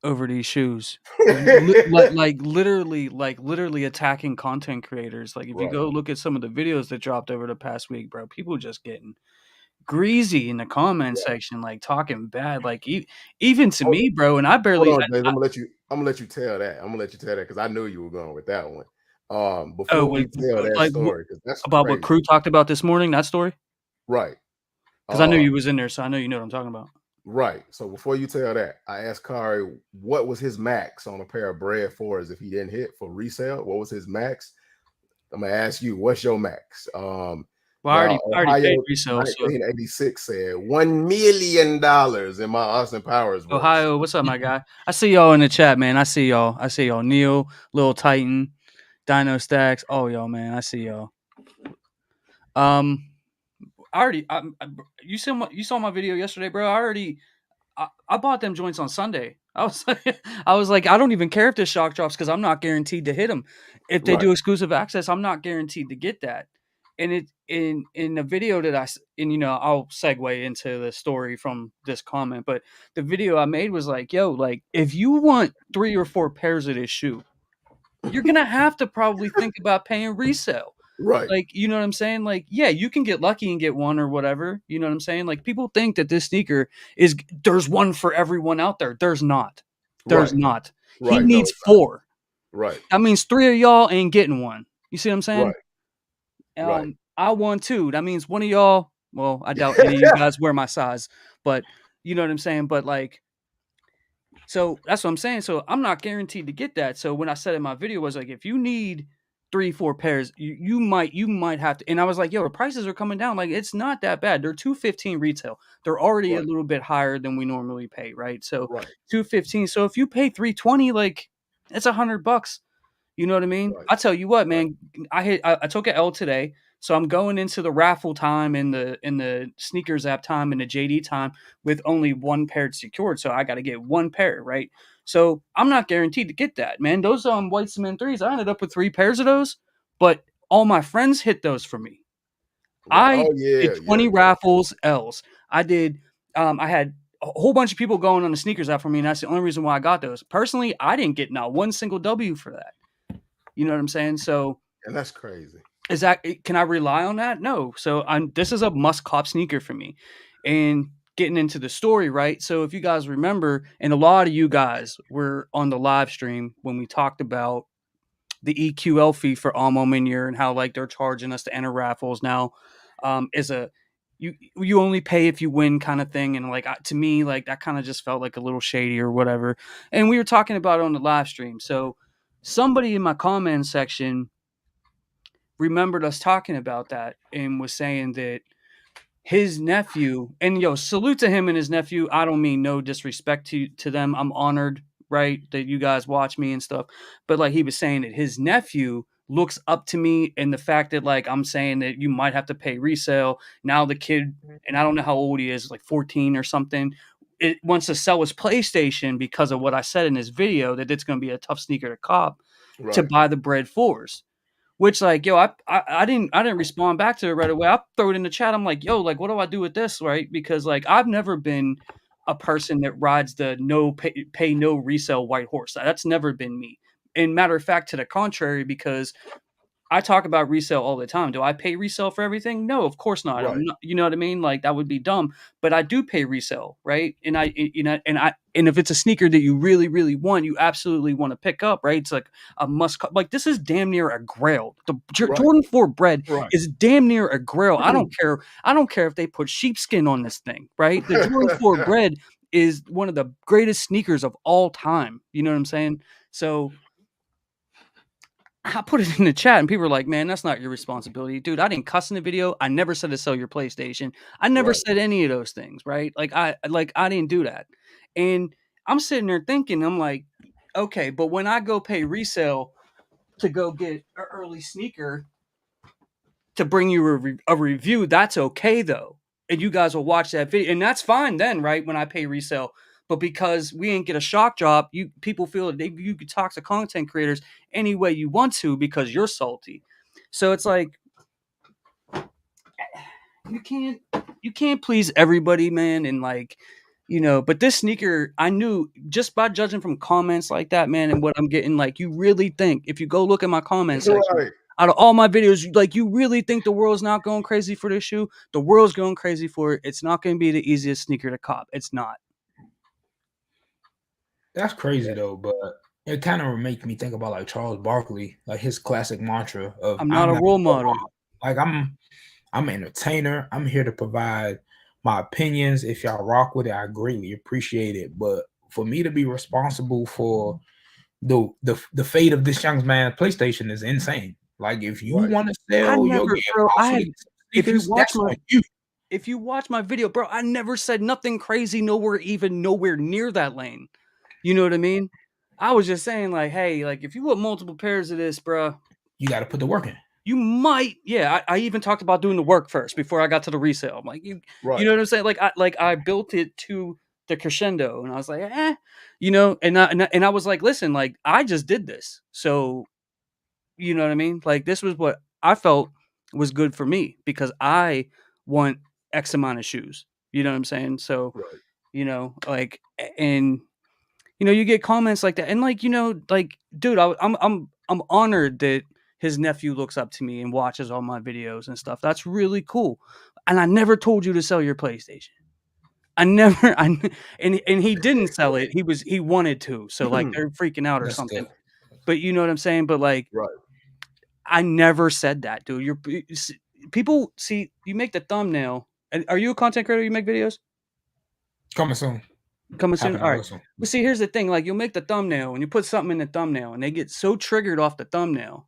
over these shoes. like literally attacking content creators. Like if you go look at some of the videos that dropped over the past week, bro, people just getting greasy in the comment section, like talking bad, like even to me, bro. And I barely. Hold on, James, I'm gonna let you tell that. I'm gonna let you tell that because I knew you were going with that one. Before we tell that story, because that's about crazy. what Crew talked about this morning. That story, right? Because I knew you was in there, so I know you know what I'm talking about. Right. So before you tell that, I asked Kari what was his max on a pair of Bred 4's if he didn't hit for resale. What was his max? I'm gonna ask you, what's your max? Well, I already paid resale. 1986 said $1 million in my Austin Powers. Verse. Ohio, what's up, my guy? I see y'all in the chat, man. I see y'all. Neil, Lil Titan, Dino Stacks. Oh, y'all, man. I see y'all. You saw my video yesterday, bro. I bought them joints on Sunday. I was like, I don't even care if this shock drops because I'm not guaranteed to hit them. If they do exclusive access, I'm not guaranteed to get that. And it in the video that I'll segue into the story from this comment, but the video I made was like, yo, like if you want 3 or 4 pairs of this shoe, you're gonna have to probably think about paying resale. Right. Like, you know what I'm saying? Like, yeah, you can get lucky and get one or whatever. You know what I'm saying? Like, people think that this sneaker there's one for everyone out there. There's not. There's Right. not. He Right. No, needs it's not. 4. Right. That means 3 of y'all ain't getting one. You see what I'm saying? Right. I won 2. That means one of y'all, well, I doubt any of you guys wear my size, but you know what I'm saying? But like, so that's what I'm saying. So I'm not guaranteed to get that. So when I said in my video was like, if you need 3-4 pairs, you might have to. And I was like, yo, the prices are coming down. Like, it's not that bad. They're $215 retail. They're already a Right. little bit higher than we normally pay, right? So Right. $215. So if you pay $320, like, it's $100. You know what I mean? Right. I tell you what, Right. man. I took an L today, so I'm going into the raffle time and the sneakers app time and the JD time with only one pair secured. So I got to get one pair, right? So I'm not guaranteed to get that, man. Those white cement threes, I ended up with 3 pairs of those, but all my friends hit those for me. Right. I Oh yeah. did Yeah. 20 Yeah. raffles L's. I did. I had a whole bunch of people going on the sneakers app for me, and that's the only reason why I got those. Personally, I didn't get not one single W for that. You know what I'm saying? So And that's crazy. is that can I rely on that? No. So this is a must cop sneaker for me. And getting into the story, right? So if you guys remember, and a lot of you guys were on the live stream when we talked about the EQL fee for Almo Minier and how like they're charging us to enter raffles now, is a you only pay if you win kind of thing. And like to me, like that kind of just felt like a little shady or whatever. And we were talking about it on the live stream. So somebody in my comment section remembered us talking about that and was saying that his nephew, and yo, salute to him and his nephew. I don't mean no disrespect to them. I'm honored, right, that you guys watch me and stuff. But like he was saying that his nephew looks up to me, and the fact that like I'm saying that you might have to pay resale. Now the kid, and I don't know how old he is, like 14 or something, it wants to sell his PlayStation because of what I said in this video, that it's going to be a tough sneaker to cop to Right. buy the Bred 4's. Which like, yo, I didn't respond back to it right away. I throw it in the chat. I'm like, yo, like, what do I do with this, right? Because like, I've never been a person that rides the no pay no resale white horse. That's never been me. And matter of fact, to the contrary, because I talk about resale all the time. Do I pay resale for everything? No, of course not. I'm Right. not, you know what I mean? Like that would be dumb. But I do pay resale, right? And and if it's a sneaker that you really, really want, you absolutely want to pick up, right? It's like a must. Like this is damn near a grail. The Right. Jordan 4 Bred Right. is damn near a grail. I don't care. I don't care if they put sheepskin on this thing, right? The Jordan 4 Bred is one of the greatest sneakers of all time. You know what I'm saying? So I put it in the chat and people were like, man, that's not your responsibility. Dude, I didn't cuss in the video. I never said to sell your PlayStation. I never Right. said any of those things, right? Like I didn't do that. And I'm sitting there thinking, I'm like, okay, but when I go pay resale to go get an early sneaker to bring you a review, that's okay though. And you guys will watch that video. And that's fine then, right? When I pay resale. But because we ain't get a shock drop, people feel that you could talk to content creators any way you want to because you're salty. So it's like you can't please everybody, man. And like, you know, but this sneaker, I knew just by judging from comments like that, man, and what I'm getting, like, you really think if you go look at my comment section, Right. out of all my videos, like, you really think the world's not going crazy for this shoe? The world's going crazy for it. It's not going to be the easiest sneaker to cop. It's not. That's crazy though, but it kind of make me think about like Charles Barkley, like his classic mantra of I'm not a role model. Like I'm an entertainer. I'm here to provide my opinions. If y'all rock with it, I greatly appreciate it. But for me to be responsible for the fate of this young man's PlayStation is insane. Like if you Right. want to I sell your never, game, bro. If you sneakers, watch that's my on you. if you watch my video, bro, I never said nothing crazy. Nowhere near that lane. You know what I mean? I was just saying, like, hey, like, if you want multiple pairs of this, bro, You got to put the work in. you might. Yeah, I even talked about doing the work first before I got to the resale. I'm like, you Right. know what I'm saying? Like I built it to the crescendo, and I was like, you know, and I was like, listen, like, I just did this, so you know what I mean? Like, this was what I felt was good for me because I want X amount of shoes. You know what I'm saying? So, Right. you know, like, and you know, you get comments like that, and like, you know, like, dude, I'm honored that his nephew looks up to me and watches all my videos and stuff. That's really cool. And I never told you to sell your PlayStation. And he didn't sell it. He wanted to. So like they're freaking out or That's something. good. But you know what I'm saying? But like, Right. I never said that, dude. People see you make the thumbnail. And are you a content creator? You make videos? Coming soon. Coming soon. Happening All right. real soon. But see, here's the thing. Like, you'll make the thumbnail and you put something in the thumbnail, and they get so triggered off the thumbnail,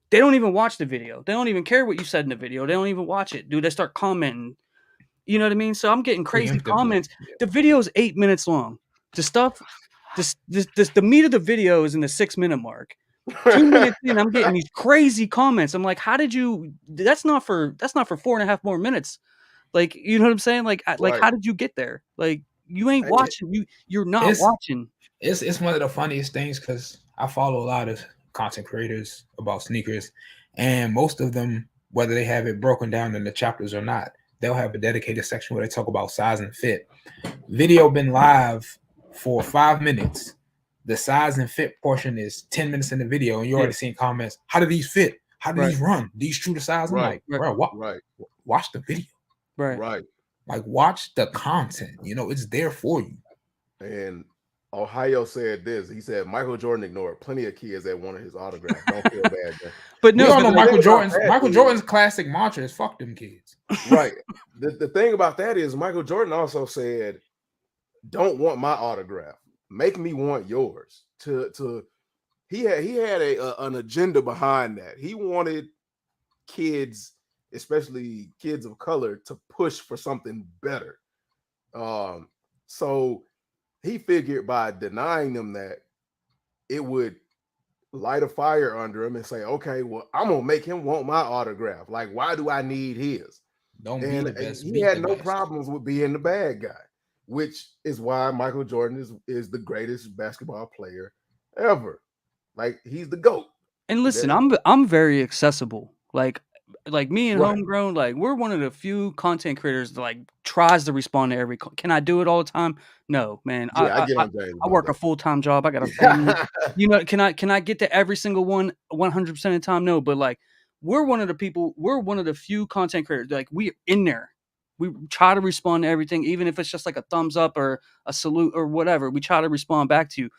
they don't even watch the video. They don't even care what you said in the video. They don't even watch it, dude. They start commenting. You know what I mean? So I'm getting crazy Preemptively. comments. Yeah. The video is 8 minutes long. The meat of the video is in the 6 minute mark. 2 minutes in, I'm getting these crazy comments. I'm like, how did you? That's not for 4.5 more minutes. Like, you know what I'm saying? Like, Right. how did you get there? Like, you ain't Hey, watching. You're not It's- watching. It's one of the funniest things because I follow a lot of content creators about sneakers, and most of them, whether they have it broken down in the chapters or not, they'll have a dedicated section where they talk about size and fit. Video been live for 5 minutes. The size and fit portion is 10 minutes in the video, and you're already seeing comments. How do these fit? How do these run? These true to size? I'm like, bro, watch the video. Right. Like, watch the content. You know, it's there for you. And Ohio said this. He said Michael Jordan ignored plenty of kids that wanted his autograph. Don't feel bad, man. But We no, all know but Michael Jordan's classic mantra is "fuck them kids." Right. The thing about that is Michael Jordan also said, "Don't want my autograph. Make me want yours." He had an agenda behind that. He wanted kids, especially kids of color, to push for something better. So he figured by denying them that, it would light a fire under him and say, okay, well, I'm gonna make him want my autograph. Like, why do I need his? Don't be And the best. he had no problems with being the bad guy, which is why Michael Jordan is the greatest basketball player ever. Like, he's the GOAT. And listen, I'm very accessible. Like me and Homegrown, like, we're one of the few content creators that like tries to respond to every. Can I do it all the time? No, man. Yeah, I get on James. I work a full-time job. I got a family. You know, can I get to every single one 100% of the time? No, but like, we're one of the few content creators. Like, we're in there. We try to respond to everything, even if it's just like a thumbs up or a salute or whatever. We try to respond back to you.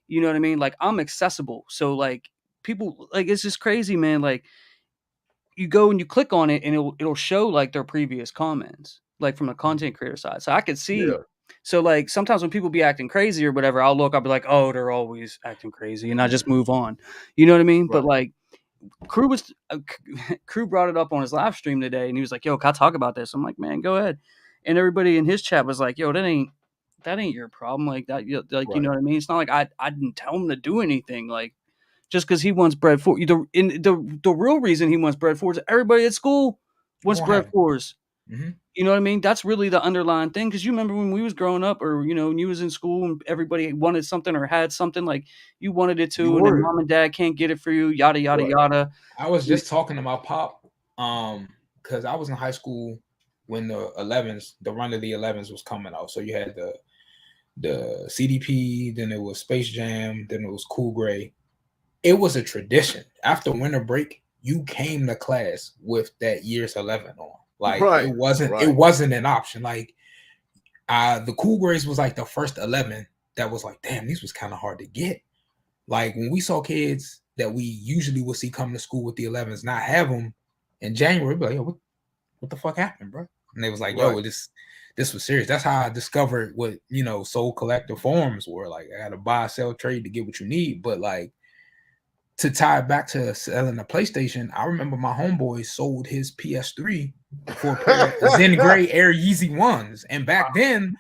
You know what I mean? Like, I'm accessible. So like, people, like, it's just crazy, man. Like, you go and you click on it and it'll show like their previous comments, like from the content creator side. So I could see. Yeah. So like, sometimes when people be acting crazy or whatever, I'll be like, oh, they're always acting crazy, and I just move on. You know what I mean? But like, Crew brought it up on his live stream today, and he was like, yo, can I talk about this? I'm like, man, go ahead. And everybody in his chat was like, yo, that ain't your problem. Like that, like, you know what I mean? It's not like I didn't tell him to do anything. Like, just because he wants Bred 4, the real reason he wants Bred 4 is everybody at school wants Bred 4s. Mm-hmm. You know what I mean? That's really the underlying thing. Because you remember when we was growing up, or you know, when you was in school and everybody wanted something or had something, like you wanted it too, and then mom and dad can't get it for you. Yada yada yada. I was just talking to my pop, because I was in high school when the run of the 11s was coming out. So you had the CDP, then it was Space Jam, then it was Cool Gray. It was a tradition. After winter break, you came to class with that year's 11 on. Like, it wasn't an option. Like, the Cool Grays was like the first 11 that was like, damn, these was kind of hard to get. Like, when we saw kids that we usually would see come to school with the 11s not have them in January, we'd be like, yo, what the fuck happened, bro? And they was like, yo, this was serious. That's how I discovered what, you know, soul collector forums were. Like, I got to buy, sell, trade to get what you need. But like, to tie it back to selling a PlayStation, I remember my homeboy sold his PS3 for a pair of Zen Gray Air Yeezy 1s. And back then,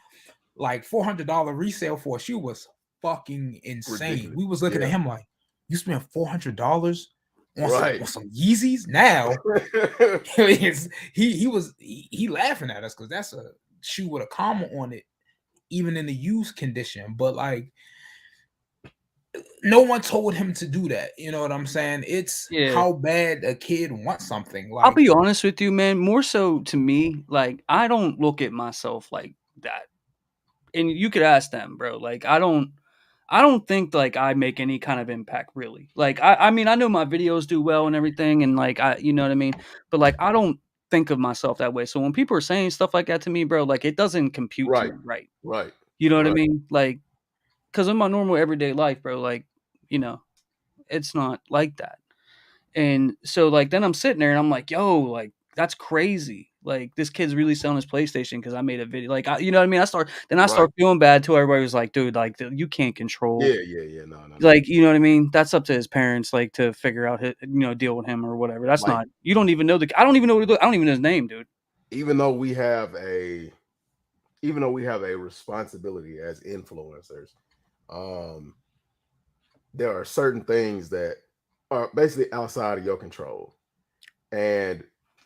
like, $400 resale for a shoe was fucking insane. Ridiculous. We was looking at him like, you spent $400 on some Yeezys? Now, he laughing at us because that's a shoe with a comma on it, even in the used condition. But like, no one told him to do that. You know what I'm saying? It's how bad a kid wants something. Like, I'll be honest with you, man. More so to me, like, I don't look at myself like that. And you could ask them, bro. Like, I don't I don't think like I make any kind of impact really. Like I mean I know my videos do well and everything and like I you know what I mean? But like I don't think of myself that way. So when people are saying stuff like that to me, bro, like it doesn't compute to Right, me right. right, You know what I right, mean? Like cuz in my normal everyday life, bro, like, you know, it's not like that. And so like then I'm sitting there and I'm like, yo, like that's crazy. Like this kid's really selling his PlayStation because I made a video. Like you know what I mean? I right. start feeling bad till everybody was like, dude, like you can't control. Yeah, yeah, yeah. No, no, no. Like you know what I mean? That's up to his parents, like to figure out his, you know, deal with him or whatever. That's Like, not. You don't even know the. I don't even know what. I don't even know his name, dude. even though we have a, even though we have a responsibility as influencers, um, there are certain things that are basically outside of your control. And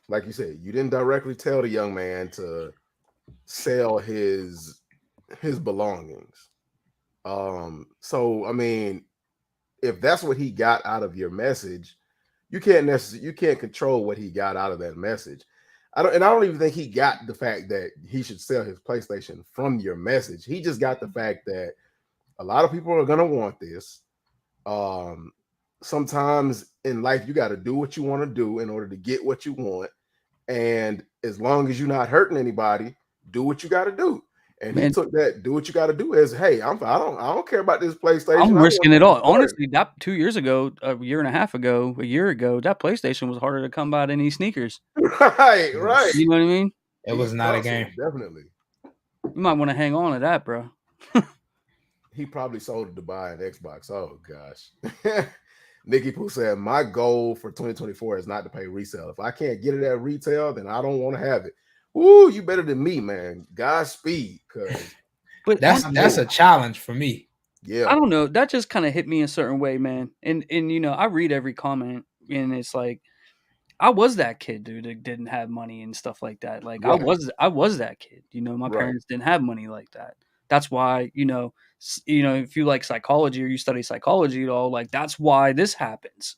like you said, you didn't directly tell the young man to sell his belongings. So I mean, if that's what he got out of your message, you can't control what he got out of that message. I don't even think he got the fact that he should sell his PlayStation from your message. He just got the fact that a lot of people are gonna want this. Um, Sometimes in life you got to do what you want to do in order to get what you want, and as long as you're not hurting anybody, do what you got to do. And he Man, took that do what you got to do as, hey, I don't care about this PlayStation. I'm I want risking it this all. recording. Honestly, that 2 years ago, a year and a half ago, a year ago, that PlayStation was harder to come by than these sneakers. Right, right. You know what I mean? It was not a game. Definitely. You might want to hang on to that, bro. He probably sold it to buy an Xbox. Oh gosh. Nikki Pooh said, my goal for 2024 is not to pay resale. If I can't get it at retail, then I don't want to have it. Ooh, you better than me, man. Godspeed. But That's a challenge for me. Yeah. I don't know. That just kind of hit me a certain way, man. And you know, I read every comment, and it's like I was that kid, dude, that didn't have money and stuff like that. Like Right. I was that kid. You know, my Right. parents didn't have money like that. That's why, you know, if you like psychology or you study psychology at all, like that's why this happens.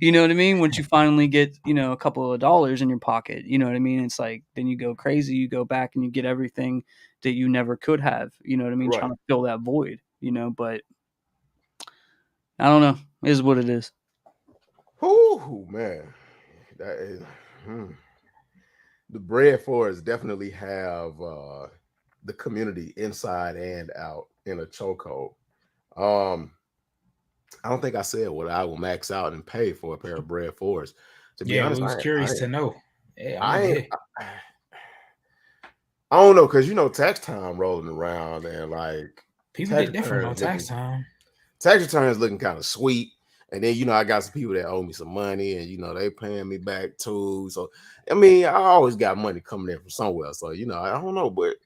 You know what I mean? Once you finally get, you know, a couple of dollars in your pocket, you know what I mean? It's like then you go crazy, you go back and you get everything that you never could have, you know what I mean? Right. Trying to fill that void, you know, but I don't know. It is what it is. Ooh, man. That is the Bred 4's definitely have the community inside and out in a chokehold. I don't think I said what I will max out and pay for a pair of Bred 4's. To be honest, I was curious to know. Yeah, I don't know, because you know tax time rolling around and like people get different on tax time. Tax return is looking kind of sweet. And then, you know, I got some people that owe me some money and, you know, they paying me back too. So, I mean, I always got money coming in from somewhere. So, you know, I don't know, but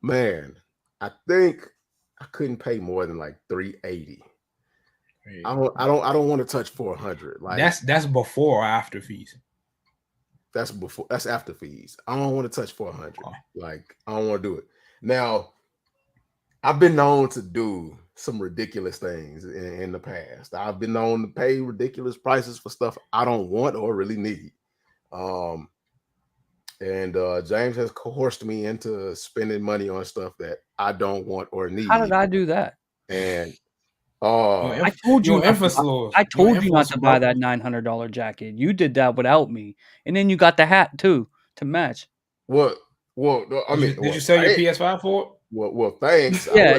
man, I think I couldn't pay more than like $380. I don't want to touch $400. Like that's before or after fees. That's after fees. I don't want to touch $400. Like, I don't want to do it. Now, I've been known to do some ridiculous things in the past. I've been known to pay ridiculous prices for stuff I don't want or really need. And James has coerced me into spending money on stuff that I don't want or need. How did I do that? And I told you not to buy that $900 jacket. You did that without me, and then you got the hat too to match. What? Well, I mean, did you sell your PS5 for it? Well, thanks. Yeah,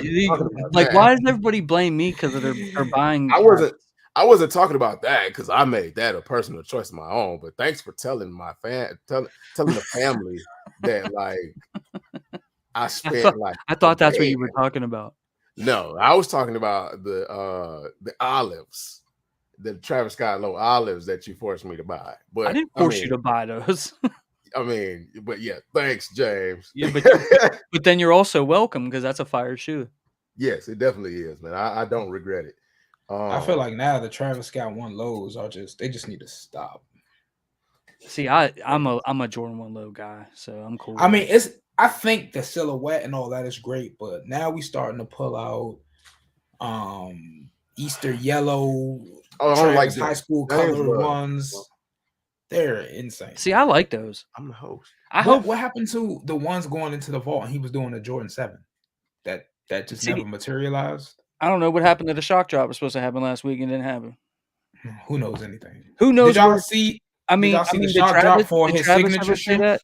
like why does everybody blame me because of their buying? I wasn't talking about that because I made that a personal choice of my own. But thanks for telling telling the family that like I spent I thought that's what you were talking about. No, I was talking about the olives, the Travis Scott Low olives that you forced me to buy. But I didn't force you to buy those. I mean, but yeah, thanks, James. Yeah, but then you're also welcome because that's a fire shoe. Yes, it definitely is, man. I don't regret it. I feel like now the Travis Scott 1 lows they just need to stop. See, I'm a Jordan 1 low guy, so I'm cool. I mean, I think the silhouette and all that is great, but now we starting to pull out Easter yellow, I don't like high school color ones. They're insane. See, I like those. I'm the host. What happened to the ones going into the vault and he was doing the Jordan 7? that just See, never materialized. I don't know what happened to the shock drop. Was supposed to happen last week and didn't happen. Who knows anything? Who knows? Did y'all see? I Did mean, y'all see the did shock drop for did his Travis signature ever say shoe? that?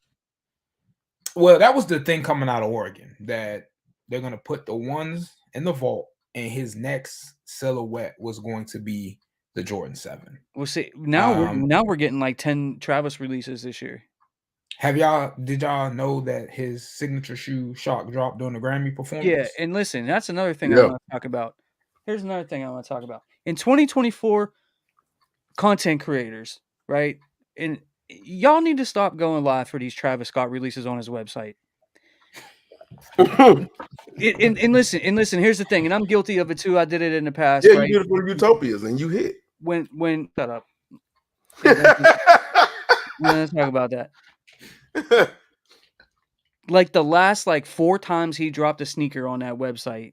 Well, that was the thing coming out of Oregon, that they're gonna put the ones in the vault, and his next silhouette was going to be the Jordan 7. Well, see, now we're getting like 10 Travis releases this year. Did y'all know that his signature shoe shock dropped during the Grammy performance? Yeah, and listen, that's another thing I want to talk about. Here's another thing I want to talk about. In 2024, content creators, right? And y'all need to stop going live for these Travis Scott releases on his website. and listen, here's the thing, and I'm guilty of it too. I did it in the past. Yeah, right? you did it for Utopias and you hit. When shut up. Let's talk about that. Like the last 4 times he dropped a sneaker on that website,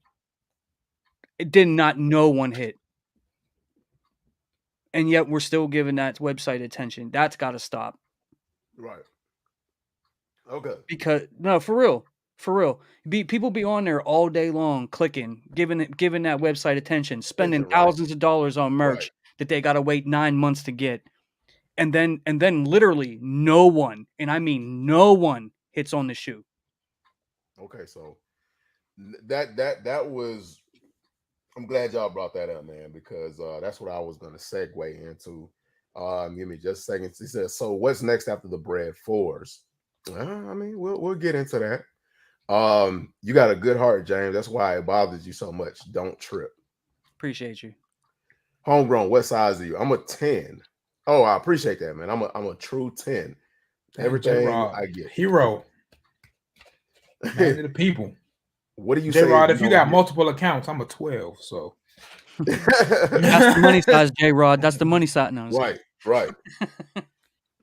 it did not no one hit. And yet we're still giving that website attention. That's got to stop. Right. Okay. Because no, for real. People be on there all day long clicking, giving that website attention, spending thousands of dollars on merch that they got to wait 9 months to get. And then literally no one, and I mean no one, hits on the shoe. Okay, so that was. I'm glad y'all brought that up, man, because that's what I was going to segue into. Give me just a second. He says, "So what's next after the Bred 4's?" I mean, we'll get into that. You got a good heart, James. That's why it bothers you so much. Don't trip. Appreciate you. Homegrown. What size are you? I'm a 10. Oh, I appreciate that, man. I'm a true 10. Everything I get. Hero. Man to the people. What do you say? J-Rod, if you got here? multiple accounts, I'm a 12. So that's the money size, J-Rod. That's the money size. No, right.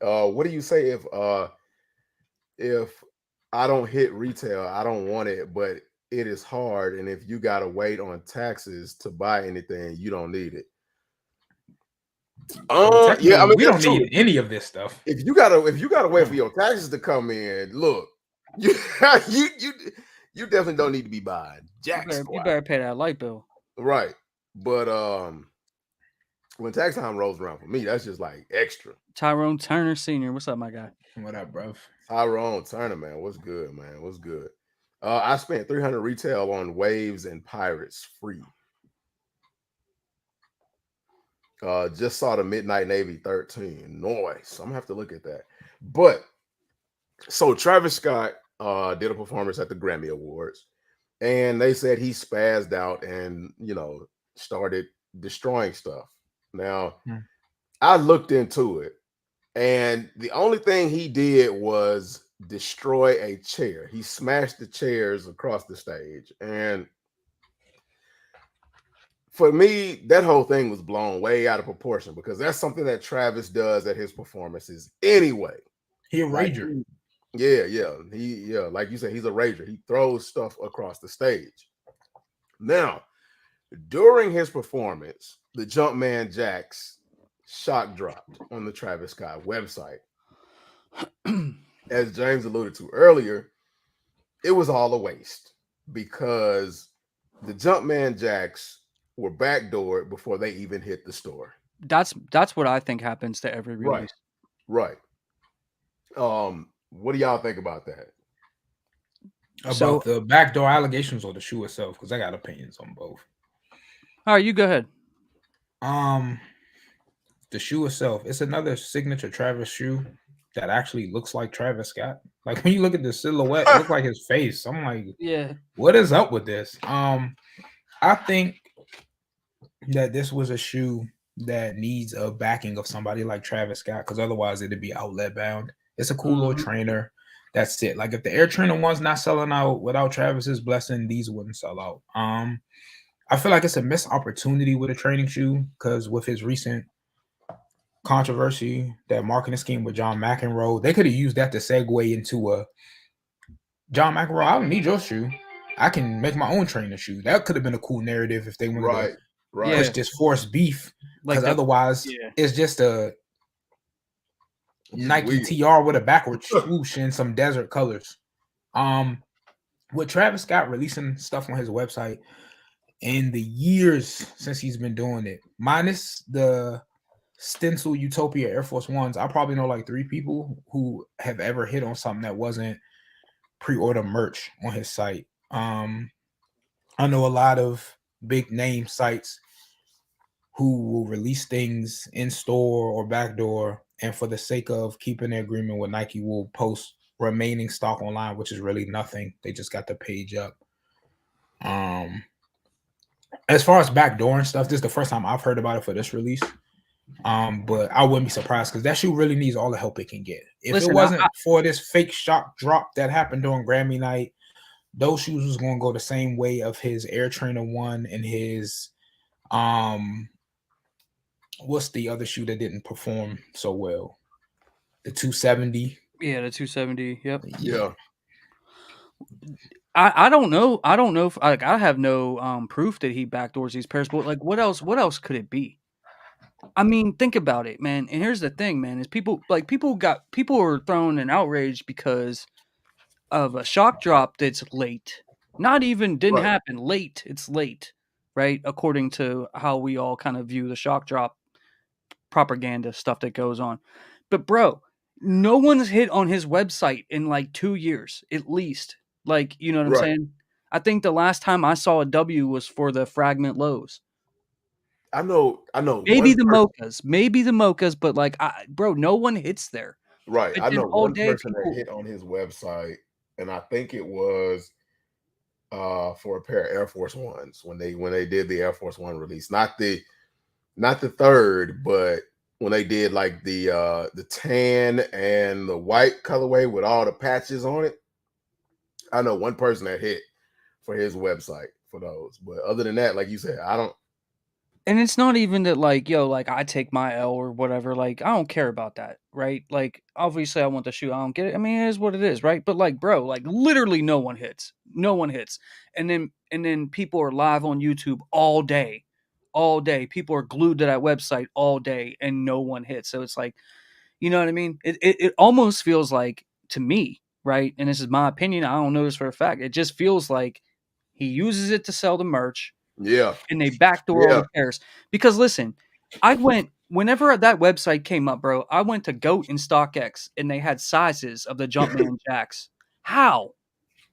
What do you say if I don't hit retail? I don't want it, but it is hard. And if you got to wait on taxes to buy anything, you don't need it. Yeah, I mean, we don't need any of this stuff. If you gotta wait for your taxes to come in, look, you definitely don't need to be buying jack. You better pay that light bill. Right. But when tax time rolls around for me, that's just like extra. Tyrone Turner Sr. What's up, my guy? What up, bro? Tyrone Turner, man. What's good, man? What's good? I spent 300 retail on Waves and Pirates free. Just saw the Midnight Navy 13. Noise. I'm gonna have to look at that. But so Travis Scott did a performance at the Grammy Awards, and they said he spazzed out and started destroying stuff. Now, I looked into it, and the only thing he did was destroy a chair. He smashed the chairs across the stage, and for me, that whole thing was blown way out of proportion because that's something that Travis does at his performances anyway. He a rager. Yeah. Like you said, he's a rager. He throws stuff across the stage. Now, during his performance, the Jumpman Jacks shock dropped on the Travis Scott website. As James alluded to earlier, it was all a waste because the Jumpman Jacks were backdoored before they even hit the store. That's what I think happens to every release. Right. What do y'all think about that? About the backdoor allegations or the shoe itself? Because I got opinions on both. All right, you go ahead. The shoe itself, it's another signature Travis shoe that actually looks like Travis Scott. Like when you look at the silhouette, it looks like his face. I'm like, yeah, what is up with this? I think that this was a shoe that needs a backing of somebody like Travis Scott, because otherwise it'd be outlet bound. It's a cool little trainer. That's it. Like if the Air Trainer one's not selling out without Travis's blessing, these wouldn't sell out. I feel like it's a missed opportunity with a training shoe because with his recent controversy, that marketing scheme with John McEnroe, they could have used that to segue into a John McEnroe, I don't need your shoe. I can make my own trainer shoe. That could have been a cool narrative if they wanted to push this forced beef. Because otherwise, it's just a Nike TR with a backward swoosh and some desert colors. with Travis Scott releasing stuff on his website in the years since he's been doing it, minus the Stencil Utopia Air Force Ones, I probably know like 3 people who have ever hit on something that wasn't pre-order merch on his site. I know a lot of big name sites who will release things in store or backdoor, and for the sake of keeping their agreement with Nike, will post remaining stock online, which is really nothing. They just got the page up. As far as backdoor and stuff, this is the first time I've heard about it for this release. But I wouldn't be surprised because that shoe really needs all the help it can get. If it wasn't for this fake shock drop that happened during Grammy night, those shoes was going to go the same way of his Air Trainer 1 and his what's the other shoe that didn't perform so well? The 270. Yeah, the 270. Yep. Yeah. I don't know. I don't know if like I have no proof that he backdoors these pairs, but like what else could it be? I mean, think about it, man. And here's the thing, man, is people are thrown in outrage because of a shock drop that's late. Not even didn't happen late. It's late, right? According to how we all kind of view the shock drop propaganda stuff that goes on. But bro, no one's hit on his website in like 2 years at least. Like, you know what I'm saying? I think the last time I saw a W was for the Fragment Lows. I know. Maybe the mochas, but like, bro, no one hits there. Right. But I know one person people that hit on his website, and I think it was for a pair of Air Force Ones when they did the Air Force One release. Not the third, but when they did like the tan and the white colorway with all the patches on it. I know one person that hit for his website for those. But other than that, like you said, I don't. And it's not even that like, yo, like I take my L or whatever. Like, I don't care about that, right? Like, obviously I want the shoe. I don't get it. I mean, it is what it is, right? But like, bro, like literally no one hits. No one hits. And then people are live on YouTube all day. All day. People are glued to that website all day and no one hits. So it's like, you know what I mean? It almost feels like, to me, right? And this is my opinion. I don't know this for a fact. It just feels like he uses it to sell the merch. Yeah. And they backdoor all the pairs. Because listen, whenever that website came up, bro, I went to GOAT and StockX and they had sizes of the Jumpman jacks. How?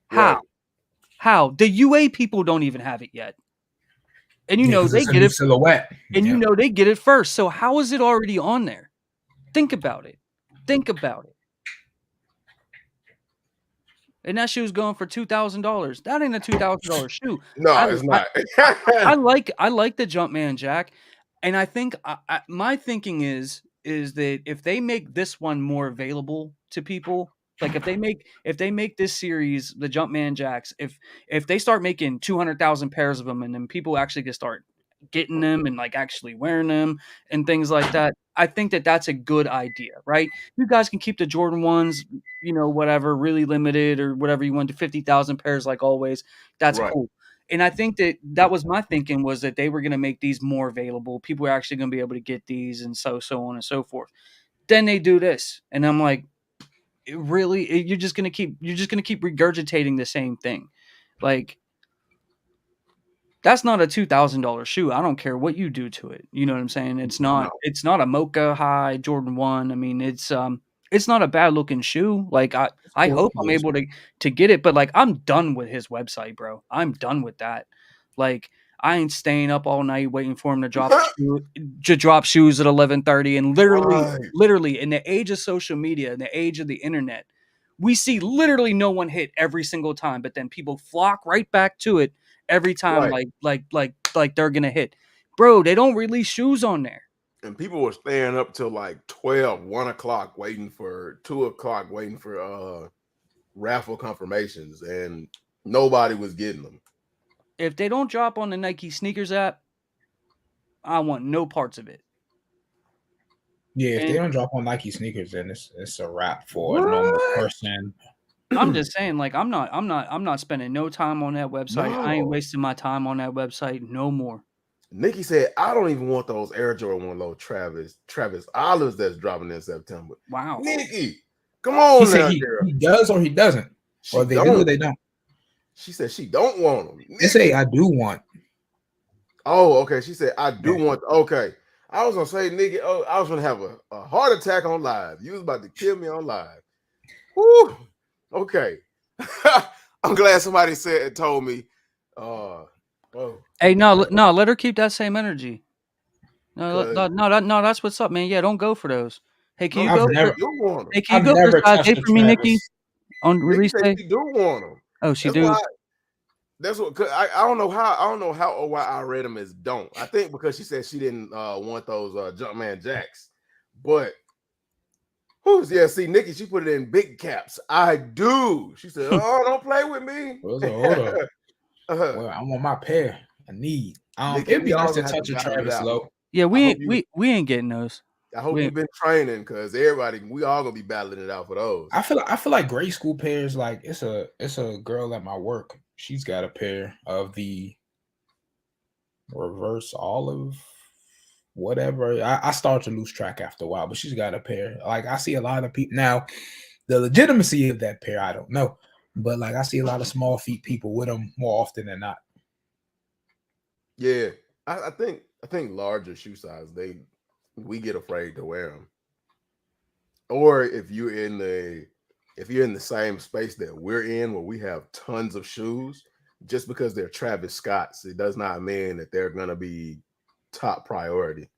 The UA people don't even have it yet. And you know they get it silhouette. And you know they get it first. So how is it already on there? Think about it. And that shoe's going for $2,000. That ain't a $2,000 shoe. No, it's not. I like the Jumpman Jack, and I think my thinking is that if they make this one more available to people, like if they make this series the Jumpman Jacks, if they start making 200,000 pairs of them, and then people actually can start getting them and like actually wearing them and things like that, I think that that's a good idea, right? You guys can keep the Jordan ones, you know, whatever, really limited or whatever you want to 50,000 pairs like always. That's cool. And I think that was my thinking, was that they were going to make these more available. People are actually going to be able to get these and so on and so forth. Then they do this. And I'm like, really, you're just going to keep regurgitating the same thing. Like, that's not a $2,000 shoe. I don't care what you do to it. You know what I'm saying? It's not a Mocha High Jordan 1. I mean, it's not a bad looking shoe. Like I hope I'm able to get it, but like I'm done with his website, bro. I'm done with that. Like I ain't staying up all night waiting for him to drop shoes at 11:30. And literally in the age of social media, in the age of the internet, we see literally no one hit every single time, but then people flock right back to it every time, like they're gonna hit. Bro, they don't release shoes on there. And people were staying up till like 12, 1 o'clock waiting for 2 o'clock, waiting for raffle confirmations, and nobody was getting them. If they don't drop on the Nike sneakers app, I want no parts of it. Yeah, if they don't drop on Nike sneakers, then it's a wrap for a normal person. I'm just saying, like, I'm not spending no time on that website. No. I ain't wasting my time on that website no more. Nikki said, I don't even want those Air Jordan 1 low Travis Olives that's dropping in September. Wow. Nikki, come on. He does or he doesn't. Or they do or they don't. She said she don't want them. They say I do want. Oh, okay. She said I do Yeah. want. Okay, I was gonna say, nigga. Oh, I was gonna have a heart attack on live. You was about to kill me on live. Woo. Okay. I'm glad somebody told me. Oh. Hey, no, let her keep that same energy. No, that's what's up, man. Yeah, don't go for those. Hey, can you I've go? never- Hey, can you I've go for never size touched 8 a for me, Nikki, Travis. on Nikki release said day? she do want them. Oh, she That's do. why. That's what. Cause I don't know how or why I read them as don't. I think because she said she didn't want those Jumpman jacks, but. Yeah, see, Nikki, she put it in big caps. I do. She said, "Oh, don't play with me." Hold up. Well, I want my pair. I need. Nikki, It'd we be nice all to gonna have touch to a battle it Travis out. low. Yeah, I hope we ain't getting those. I hope you've been training because we all gonna be battling it out for those. I feel like grade school pairs. Like it's a girl at my work. She's got a pair of the reverse olive, whatever. I start to lose track after a while, but she's got a pair. Like I see a lot of people now. The legitimacy of that pair, I don't know, but like I see a lot of small feet people with them more often than not. Yeah, I think larger shoe size we get afraid to wear them, or if you're in the same space that we're in where we have tons of shoes, just because they're Travis Scotts, it does not mean that they're gonna be top priority.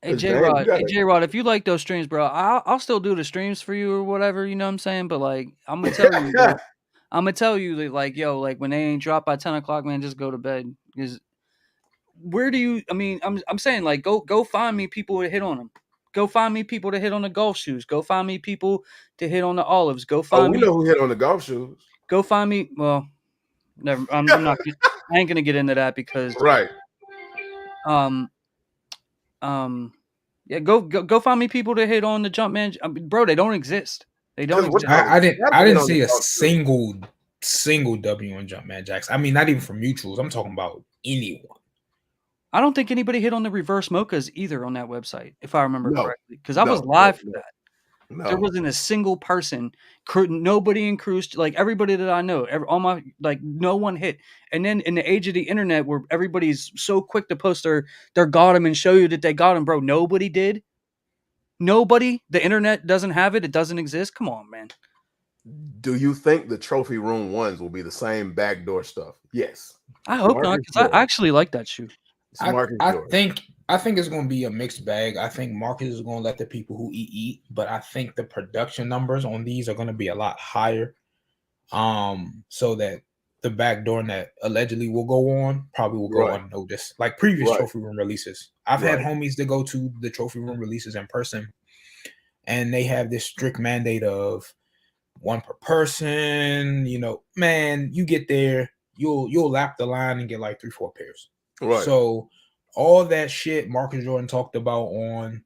Hey J-Rod, if you like those streams, bro, I'll still do the streams for you or whatever, you know what I'm saying? But like I'm gonna tell you, bro, that, like, yo, like when they ain't drop by 10 o'clock, man, just go to bed. Because where do you? I mean, I'm saying like go find me people to hit on them. Go find me people to hit on the golf shoes. Go find me people to hit on the olives. Go find we know who hit on the golf shoes. Go find me. Well, never. I'm not. I ain't gonna get into that because right. Yeah, go find me people to hit on the Jumpman. I mean, bro, they don't exist. They don't exist. I didn't see a single W on Jumpman jacks. I mean, not even from mutuals. I'm talking about anyone. I don't think anybody hit on the reverse mochas either on that website, if I remember correctly, because I was live for that. No. There wasn't a single person, nobody in Cruise, like everybody that I know, no one hit. And then in the age of the internet where everybody's so quick to post their got them and show you that they got them, bro, nobody did. Nobody. The internet doesn't have it. It doesn't exist. Come on, man. Do you think the trophy room ones will be the same backdoor stuff? Yes. I hope not, because I actually like that shoe. I think it's going to be a mixed bag. I think Marcus is going to let the people who eat, but I think the production numbers on these are going to be a lot higher. So that the backdoor that allegedly will go on probably will go unnoticed, like previous trophy room releases. I've had homies that go to the trophy room releases in person, and they have this strict mandate of one per person. You know, man, you get there, you'll lap the line and get like 3-4 pairs. Right. So all that shit Marcus Jordan talked about on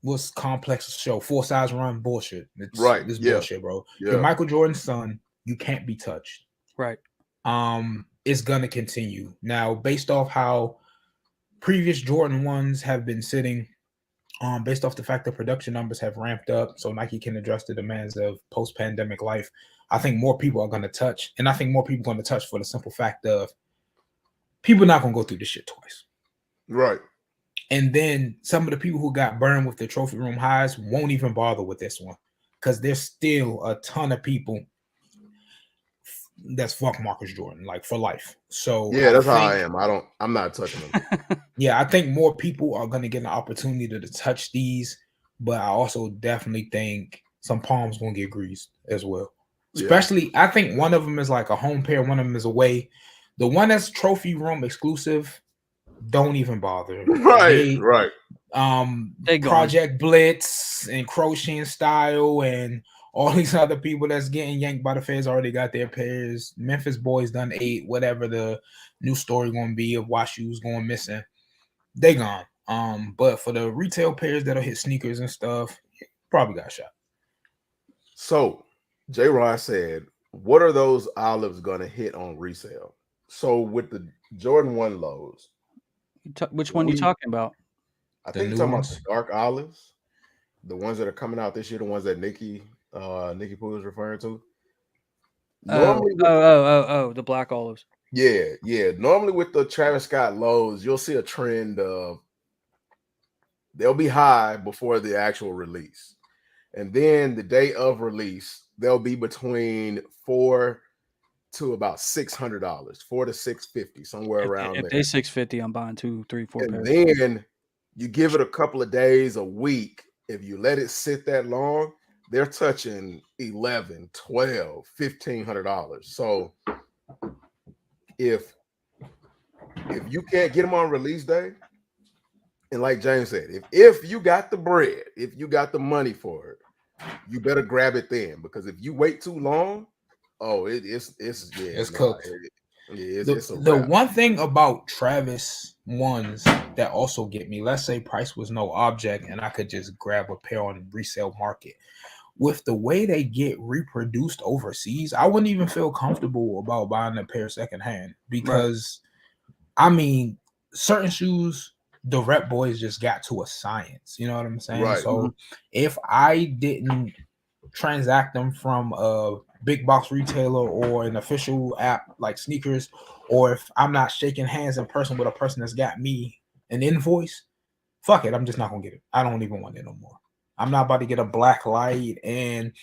what's Complex's show, 4's run, bullshit. It's bullshit, bro. Yeah. You're Michael Jordan's son. You can't be touched. Right. It's gonna continue now based off how previous Jordan ones have been sitting. Based off the fact that production numbers have ramped up, so Nike can address the demands of post-pandemic life. I think more people are gonna touch, and I think more people are gonna touch for the simple fact of people not gonna go through this shit twice. Right. And then some of the people who got burned with the trophy room highs won't even bother with this one because there's still a ton of people that's fuck Marcus Jordan, like for life. So yeah, that's how I am. I'm not touching them. Yeah, I think more people are gonna get an opportunity to touch these, but I also definitely think some palms gonna get greased as well. Yeah. Especially, I think one of them is like a home pair, one of them is away. The one that's trophy room exclusive, don't even bother. Right. Project Blitz and Crocheting Style and all these other people that's getting yanked by the feds already got their pairs. Memphis Boys done 8, whatever the new story gonna be of why shoes going missing. They gone. But for the retail pairs that'll hit sneakers and stuff, probably got shot. So J-Rod said, what are those olives gonna hit on resale? So with the Jordan 1 lows, which one are you talking about? I think you're talking about the dark olives, the ones that are coming out this year, the ones that Nikki Poo is referring to. Normally, the black olives. yeah. Normally with the Travis Scott lows, you'll see a trend of they'll be high before the actual release, and then the day of release, they'll be between $400 to about $600, $400 to $650, somewhere around If there. they 650, I'm buying 2, 3, 4 And pairs. then you give it a couple of days, a week. If you let it sit that long, they're touching $1,100, $1,200, $1,500. So if you can't get them on release day, and like James said, if you got the bread, if you got the money for it, you better grab it then, because if you wait too long, it's cooked. It's a the wrap. one thing about Travis ones that also get me, let's say price was no object and I could just grab a pair on the resale market. With the way they get reproduced overseas, I wouldn't even feel comfortable about buying a pair secondhand, because I mean, certain shoes, the rep boys just got to a science. You know what I'm saying? Right. So if I didn't transact them from a big box retailer or an official app like Sneakers, or if I'm not shaking hands in person with a person that's got me an invoice, fuck it, I'm just not gonna get it. I don't even want it no more. I'm not about to get a black light and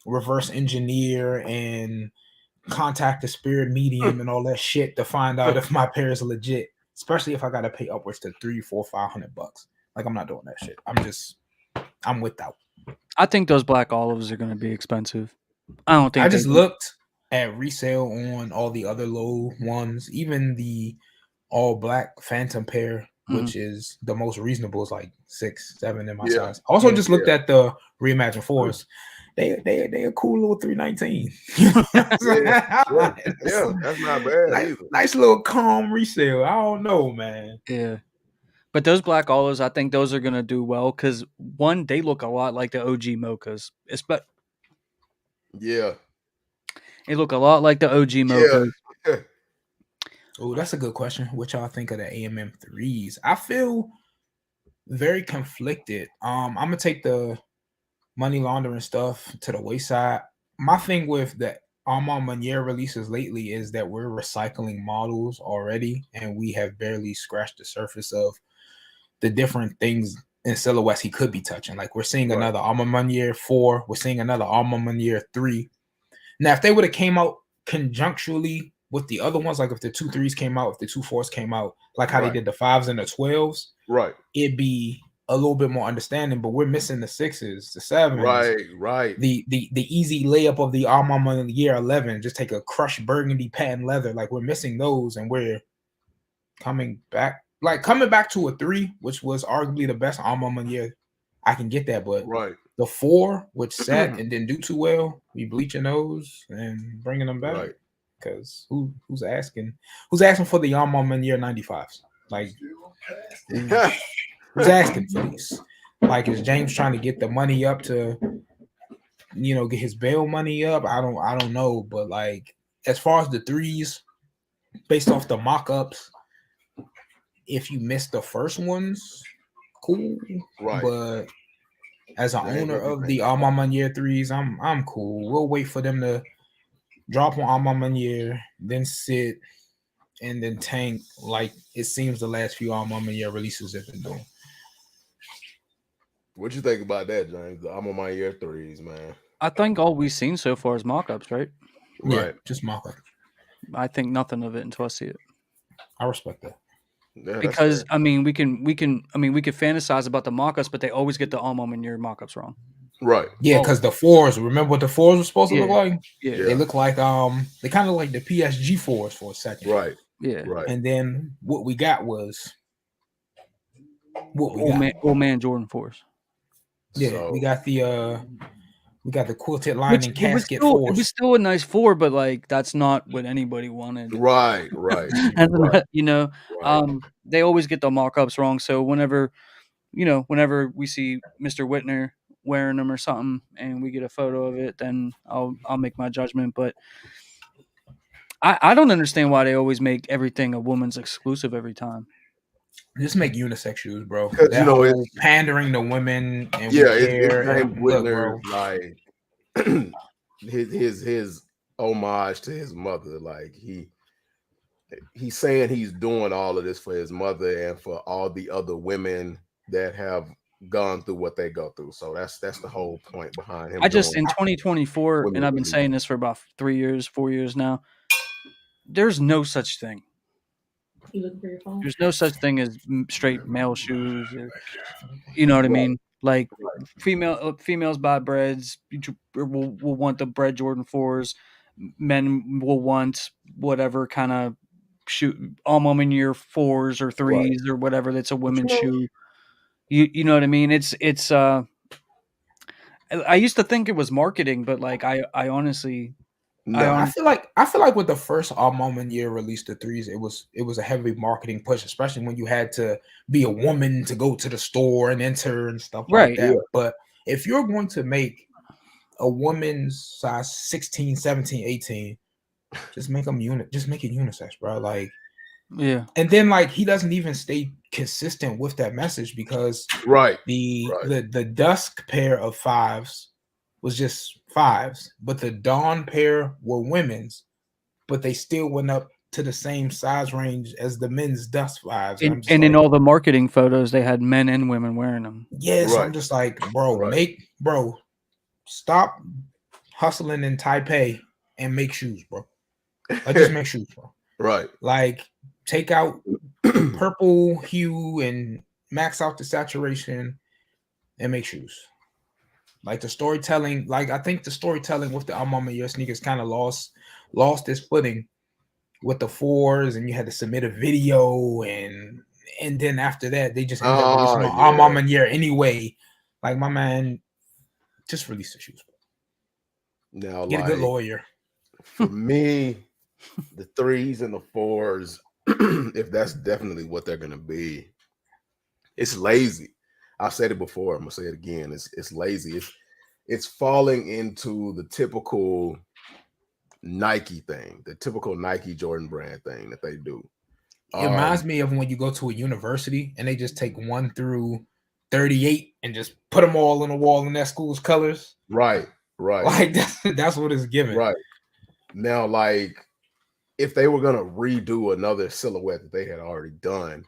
reverse engineer and contact the spirit medium and all that shit to find out if my pair is legit, especially if I gotta pay upwards to $300, $400, $500. Like, I'm not doing that shit. I'm without. I think those black olives are going to be expensive. I don't think I just looked at resale on all the other low ones, even the all black Phantom pair, which is the most reasonable, is like 6, 7 in my size. Also, just looked at the reimagined 4's. They a cool little 319. That's not bad either. Nice little calm resale. I don't know, man. Yeah. But those black olives, I think those are going to do well because, one, they look a lot like the OG mochas. Yeah. They look a lot like the OG mochas. Yeah. Oh, that's a good question. What y'all think of the AMM 3s? I feel very conflicted. I'm going to take the money laundering stuff to the wayside. My thing with the Armand Meunier releases lately is that we're recycling models already, and we have barely scratched the surface of the different things in silhouettes he could be touching. Like, we're seeing another Armand Meunier 4. We're seeing another Armand Meunier 3. Now, if they would have came out conjuncturally with the other ones, like if the 2 3s came out, if the 2 4s came out, like how they did the 5s and the 12s, it'd be a little bit more understanding. But we're missing the 6s, the 7s, right. The easy layup of the Armand Meunier 11, just take a crushed burgundy patent leather. Like, we're missing those, and we're coming back to a 3, which was arguably the best Armand Meunier. I can get that, but the 4, which sat and didn't do too well, we bleaching those and bringing them back. Because who's asking for the Armand Meunier 95s? Like, who's asking for these? Like, is James trying to get the money up to, get his bail money up? I don't know, but like, as far as the 3s, based off the mock-ups, if you missed the first ones, cool. But as an owner of the Armand Meunier 3s, I'm cool. We'll wait for them to drop on Armand Meunier, then sit, and then tank, like it seems the last few Armand Meunier releases have been doing. What you think about that, James? The Armand Meunier 3s, man. I think all we've seen so far is mock-ups, right? Yeah, just mock-up. I think nothing of it until I see it. I respect that. Yeah, because we can fantasize about the mock-ups, but they always get the Armand Meunier mock-ups wrong. Yeah, because the 4's, remember what the 4's were supposed to look like? Yeah. They look like they kind of like the PSG 4's for a second. Yeah. And then what we got was old man Jordan 4's. Yeah, so, we got the quilted line and casket 4's. It was still a nice 4, but like that's not what anybody wanted. Right. They always get the mock-ups wrong. So whenever we see Mr. Whitner wearing them or something, and we get a photo of it, then I'll make my judgment. But I don't understand why they always make everything a woman's exclusive every time. Just make unisex shoes, bro. That whole pandering to women and it's Whitner, like his homage to his mother. Like he's saying he's doing all of this for his mother and for all the other women that have gone through what they go through. So that's the whole point behind him. I just doing in 2024, and I've been saying this for about 3 years, 4 years now. There's no such thing. You looking for your phone? There's no such thing as straight male shoes. You know what I mean? Like females buy Breds will want the Bred Jordan 4s. Men will want whatever kind of shoe, all moment year 4s or 3s or whatever that's a women's shoe. You know what I mean? It's I used to think it was marketing, but like I honestly I feel like with the first all moment year release, the 3s, it was a heavy marketing push, especially when you had to be a woman to go to the store and enter and stuff like that. Yeah. But if you're going to make a woman's size 16, 17, 18, just make them just make it unisex, bro. Like, yeah. And then like he doesn't even stay consistent with that message because the dusk pair of 5s was just 5s, but the dawn pair were women's, but they still went up to the same size range as the men's dusk 5s. And in all the marketing photos, they had men and women wearing them. Yes, I'm just like, bro, stop hustling in Taipei and make shoes, bro. Like, just make shoes, bro. Right. Like, take out purple hue and max out the saturation and make shoes. Like the storytelling, like I think the storytelling with the Almama Year sneakers kind of lost its footing with the 4s, and you had to submit a video, and then after that they just ended up releasing Almama Year anyway. Like, my man, just release the shoes. Now, get a good lawyer. For me, the 3s and the 4s, if that's definitely what they're gonna be, it's lazy. I've said it before. I'm gonna say it again. It's lazy. It's falling into the typical Nike thing, the typical Nike Jordan brand thing that they do. It reminds me of when you go to a university and they just take 1 through 38 and just put them all on the wall in that school's colors. Right. Like that's what it's giving. Right. Now, like, if they were gonna redo another silhouette that they had already done,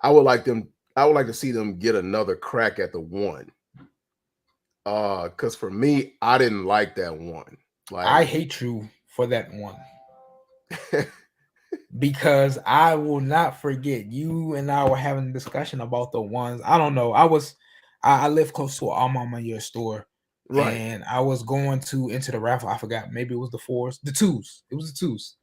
I would like to see them get another crack at the 1. Because for me, I didn't like that 1. Like, I hate you for that 1. Because I will not forget, you and I were having a discussion about the 1s. I don't know. I live close to an Almama Year store. Right. And I was going to enter the raffle. I forgot. Maybe it was the 4s. The 2s. It was the 2s.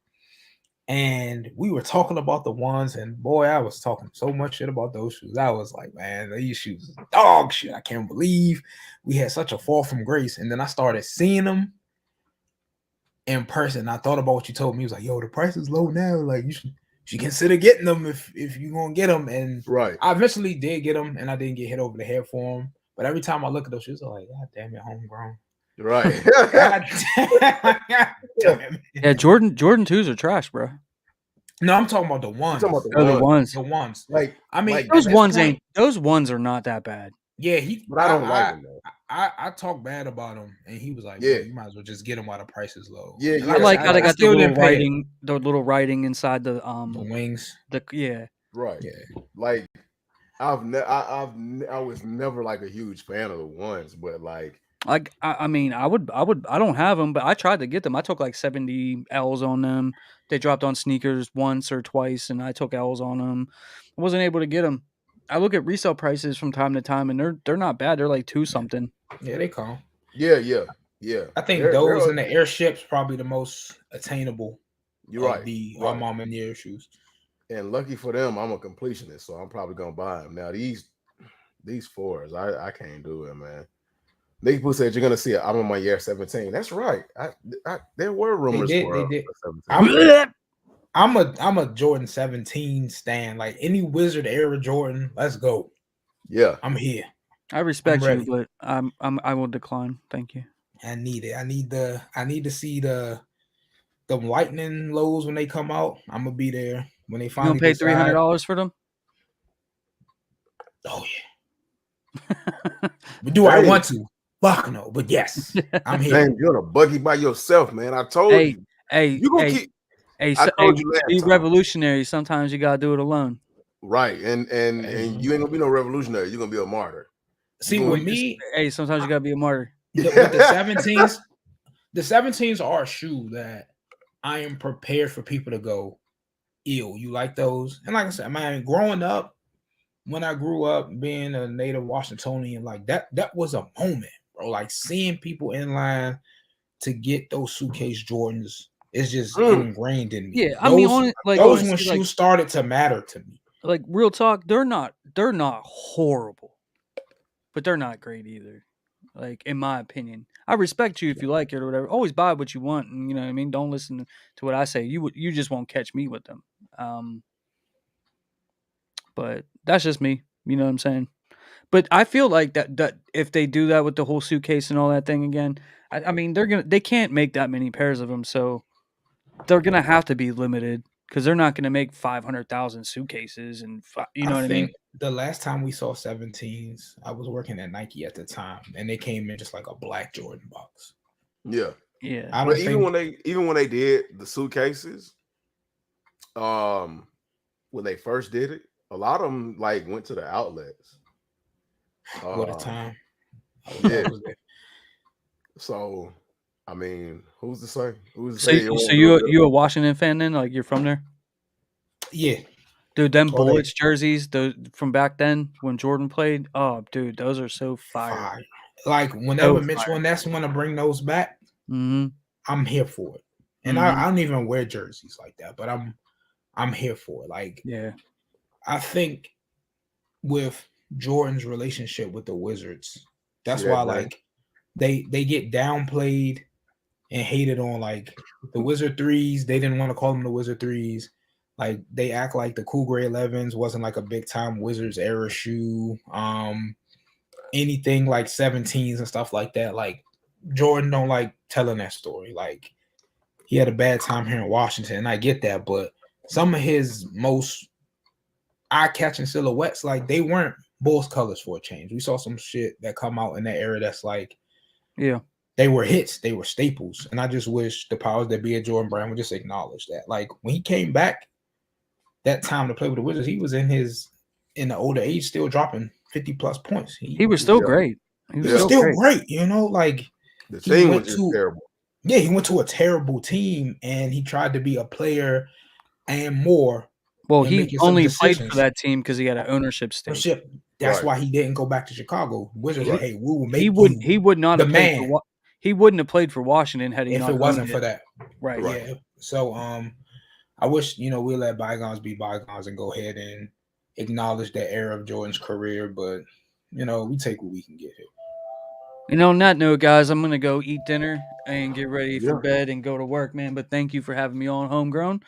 And we were talking about the 1s, and boy, I was talking so much shit about those shoes. I was like, man, these shoes is dog shit. I can't believe we had such a fall from grace. And then I started seeing them in person. I thought about what you told me. He was like, yo, the price is low now. Like, you should consider getting them if you're gonna get them. And I eventually did get them, and I didn't get hit over the head for them. But every time I look at those shoes, I'm like, God damn it, homegrown. Right. God damn it, yeah, Jordan 2s are trash, bro. No, I'm talking about the 1s. The 1s. The 1s. Like, I mean, those 1s are not that bad. Yeah, but I don't like them though. I talk bad about him, and he was like, "Yeah, you might as well just get them while the price is low." Yeah, I like how they got the little writing inside the wings. Right. Yeah. Like, I was never like a huge fan of the 1s, but like I mean, I don't have them, but I tried to get them. I took like 70 L's on them. They dropped on sneakers once or twice, and I took L's on them. I wasn't able to get them. I look at resale prices from time to time, and they're not bad. They're like 2 something. Yeah, they come. Yeah. I think those and the airships probably the most attainable. You're right. The Almama Year shoes. And lucky for them, I'm a completionist, so I'm probably gonna buy them. Now these 4s, I can't do it, man. Nick Poo said you're gonna see it. I'm on my year 17. That's right. There were rumors for 17. I'm a Jordan 17 stan. Like, any Wizard era Jordan, let's go. Yeah, I'm here. I respect you, but I will decline. Thank you. I need it. I need to see the lightning lows when they come out. I'm gonna be there when they finally pay $300 for them. Oh yeah. But do I want to? Fuck no. But yes, I'm here. Man, you're in a buggy by yourself, man. I told you. Hey, You gonna hey, keep. hey, I so, told hey, you to last be time. revolutionary, sometimes you gotta do it alone. Right, and you ain't gonna be no revolutionary. You're gonna be a martyr. See, You with gonna, me, Hey, sometimes you gotta be a martyr. with the 17s, the 17s are a shoe that I am prepared for people to go, ew, you like those? And like I said, man, growing up, when I grew up being a native Washingtonian, like that was a moment, bro. Like seeing people in line to get those suitcase Jordans is just ingrained in me. Yeah, I mean, Those when honestly, shoes started to matter to me. Like real talk, they're not horrible, but they're not great either. Like in my opinion, I respect you if you like it or whatever. Always buy what you want, and you know what I mean. Don't listen to what I say. You just won't catch me with them. But that's just me. You know what I'm saying? But I feel like that if they do that with the whole suitcase and all that thing again, I mean they can't make that many pairs of them, so they're gonna have to be limited because they're not gonna make 500,000 suitcases and you know I what I mean. think the last time we saw 17s, I was working at Nike at the time, and they came in just like a black Jordan box. yeah. Yeah, I But don't think even when they did the suitcases, when they first did it, a lot of them like went to the outlets. what a time. Yeah. I was there. So, I mean, who's to say? Who's to So, say it won't so be a bit you a Washington fan then? Like you're from there, Yeah. dude? Them Oh, they- Bullets jerseys, those from back then when Jordan played. Oh, dude, those are so fire. Fire. Like whenever So Mitchell fire. and Ness want to bring those back, Mm-hmm. I'm here for it. And I don't even wear jerseys like that, but I'm here for it. Like Yeah, I think with Jordan's relationship with the Wizards, that's See why that, man? like they get downplayed and hated on. Like the Wizard threes, they didn't want to call them the Wizard threes. Like they act like the Cool Gray 11s wasn't like a big time Wizards era shoe. Anything like 17s and stuff like that. Like Jordan don't like telling that story. Like he had a bad time here in Washington, and I get that, but some of his most eye-catching silhouettes, like they weren't Bulls colors for a change. We saw some shit that come out in that era that's like, yeah. they were hits, they were staples, and I just wish the powers that be at Jordan Brand would just acknowledge that. Like when he came back that time to play with the Wizards, he was in the older age, still dropping 50 plus points. He was still great. He was still great, you know. Like The he team went was just terrible. Yeah, he went to a terrible team, and he tried to be a player and more. Well, and he making some only played for decisions. that team because he had an ownership stake. That's Right. why he didn't go back to Chicago. Wizards said, "Hey, we will make He would not the have played man for he wouldn't have played for Washington had he if not it wasn't owned for it. that." Right. Yeah. So I wish we let bygones be bygones and go ahead and acknowledge that era of Jordan's career, but we take what we can get here. And on that note, guys, I'm gonna go eat dinner and get ready for bed and go to work, man. But thank you for having me on Homegrown.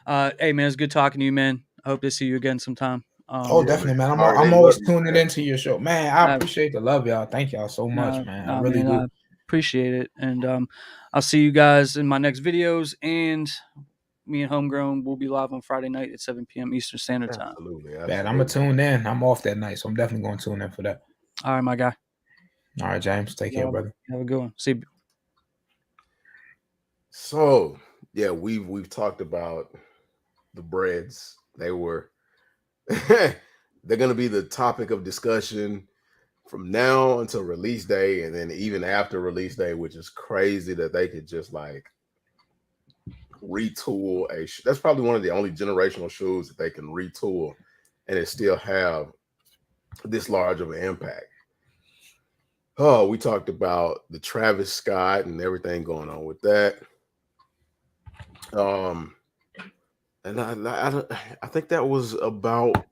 Hey, man, it's good talking to you, man. I hope to see you again sometime. Definitely, man. I'm always tuning into your show, man. I appreciate the love, y'all. Thank y'all so much, man. I really do. I appreciate it, and I'll see you guys in my next videos. And me and Homegrown will be live on Friday night at 7 p.m. Eastern Standard Time. Absolutely. Man, I'm gonna tune in. I'm off that night, so I'm definitely going to tune in for that. All right, my guy. All right, James. Take care, brother. Have a good one. See you. So yeah, we've talked about the Breds. They're gonna be the topic of discussion from now until release day, and then even after release day, which is crazy that they could just like retool that's probably one of the only generational shoes that they can retool and it still have this large of an impact. Oh, we talked about the Travis Scott and everything going on with that. And I think that was about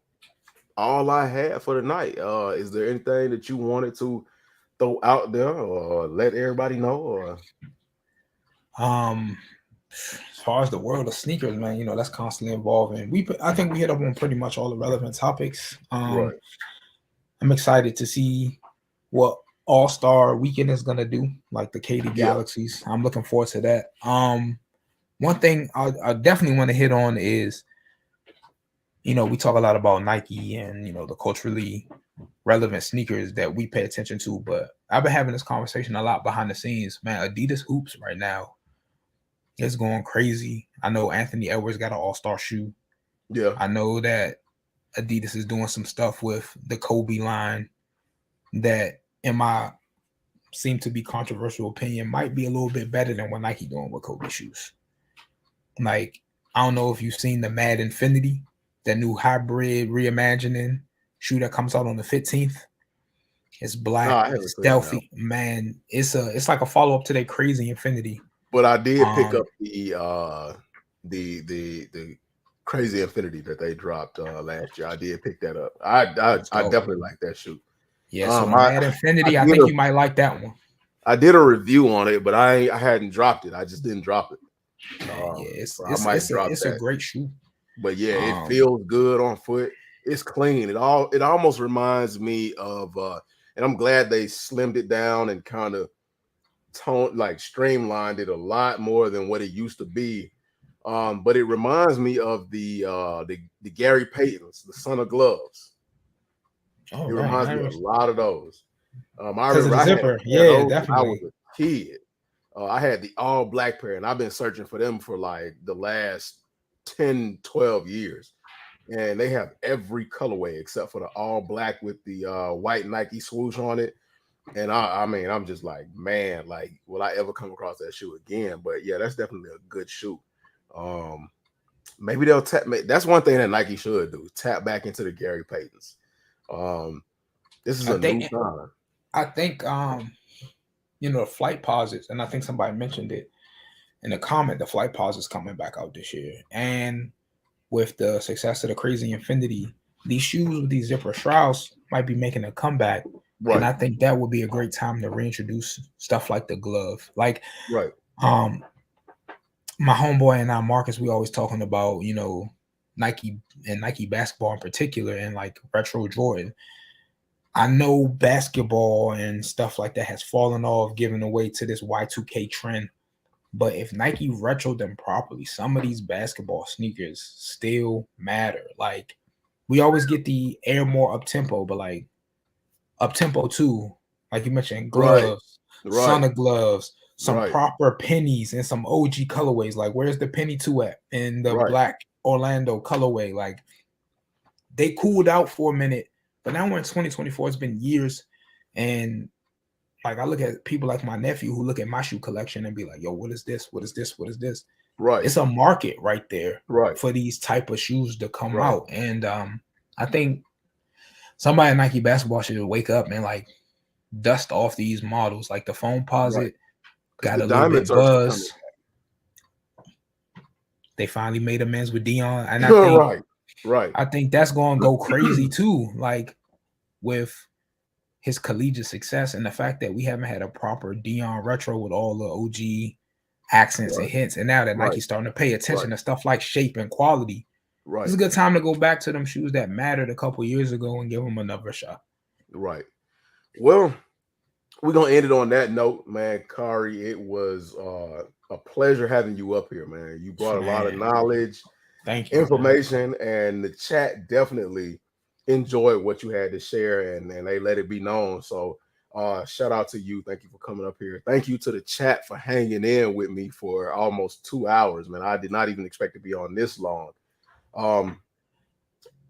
all I had for tonight. Is there anything that you wanted to throw out there or let everybody know? Or as far as the world of sneakers, man, that's constantly evolving. I think we hit up on pretty much all the relevant topics. Right. I'm excited to see what All-Star Weekend is gonna do, like the KD Galaxies. I'm looking forward to that. One thing I definitely want to hit on is, we talk a lot about Nike and the culturally relevant sneakers that we pay attention to, but I've been having this conversation a lot behind the scenes, man. Adidas hoops right now, is going crazy. I know Anthony Edwards got an all-star shoe. Yeah. I know that Adidas is doing some stuff with the Kobe line that, in my seem to be controversial opinion, might be a little bit better than what Nike doing with Kobe shoes. Like, I don't know if you've seen the Mad Infinity, that new hybrid reimagining shoe that comes out on the 15th. It's black, it's stealthy, man. It's like a follow-up to that Crazy Infinity. But I did pick up the Crazy Infinity that they dropped last year. I did pick that up. I definitely like that shoe. Yeah, so Mad Infinity, I think you might like that one. I did a review on it, but I hadn't dropped it. I just didn't drop it. It's a great shoe. But yeah, it feels good on foot. It's clean. It almost reminds me of and I'm glad they slimmed it down and kind of streamlined it a lot more than what it used to be. But it reminds me of the Gary Paytons, the Son of Gloves. Oh, it reminds me of a lot of those. I remember the zipper. Yeah, definitely. I was a kid. I had the all black pair, and I've been searching for them for like the last 10, 12 years. And they have every colorway except for the all black with the white Nike swoosh on it. And I mean, I'm just like, man, like, will I ever come across that shoe again? But yeah, that's definitely a good shoe. Maybe they'll tap. That's one thing that Nike should do: tap back into the Gary Paytons. This is a new time. I think the Flight Posits, and I think somebody mentioned it in the comment. The Flight Posits coming back out this year, and with the success of the Crazy Infinity, these shoes with these zipper shrouds might be making a comeback. Right. And I think that would be a great time to reintroduce stuff like the glove. Like, right. My homeboy and I, Marcus, we always talking about, Nike and Nike basketball in particular, and like retro Jordan. I know basketball and stuff like that has fallen off, giving away to this Y2K trend. But if Nike retroed them properly, some of these basketball sneakers still matter. Like, we always get the Air more up tempo, but like up tempo too, like you mentioned, gloves, Son of Gloves, some proper pennies and some OG colorways. Like, where's the penny 2 at in the black Orlando colorway? Like, they cooled out for a minute, but now we're in 2024. It's been years, and like, I look at people like my nephew who look at my shoe collection and be like, yo, what is this? What is this? What is this? Right. It's a market right there for these type of shoes to come out. And I think somebody at Nike basketball should wake up and like dust off these models. Like the Foam Posit got a little bit buzz. They finally made amends with Dion. And I think I think that's going to go crazy too. Like, with his collegiate success and the fact that we haven't had a proper Dion retro with all the OG accents and hints, and now that Nike's starting to pay attention to stuff like shape and quality, it's a good time to go back to them shoes that mattered a couple years ago and give them another shot. Right. Well, we're gonna end it on that note, man. Kari, it was a pleasure having you up here, man. You brought a lot of knowledge, information, and the chat definitely enjoyed what you had to share, and they let it be known. So shout out to you. Thank you for coming up here. Thank you to the chat for hanging in with me for almost 2 hours, man. I did not even expect to be on this long.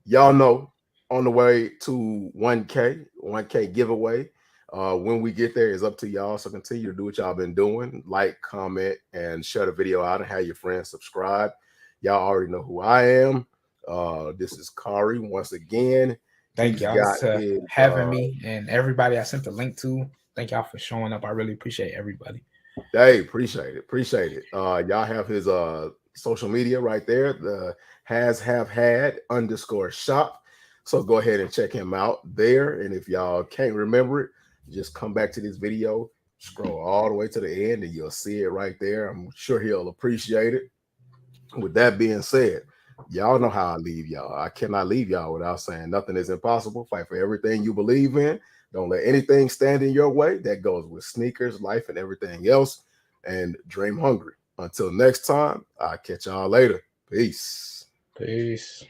Y'all know, on the way to 1K giveaway. When we get there, is up to y'all. So continue to do what y'all been doing. Like, comment, and share the video out, and have your friends subscribe. Y'all already know who I am. This is Kari once again. Thank y'all for having me, and everybody I sent the link to. Thank y'all for showing up. I really appreciate everybody. Hey, appreciate it. Y'all have his social media right there. The _shop. So go ahead and check him out there. And if y'all can't remember it, just come back to this video, scroll all the way to the end, and you'll see it right there. I'm sure he'll appreciate it. With that being said, y'all know how I leave y'all. I cannot leave y'all without saying nothing is impossible. Fight for everything you believe in. Don't let anything stand in your way. That goes with sneakers, life, and everything else. And dream hungry. Until next time, I'll catch y'all later. Peace. Peace.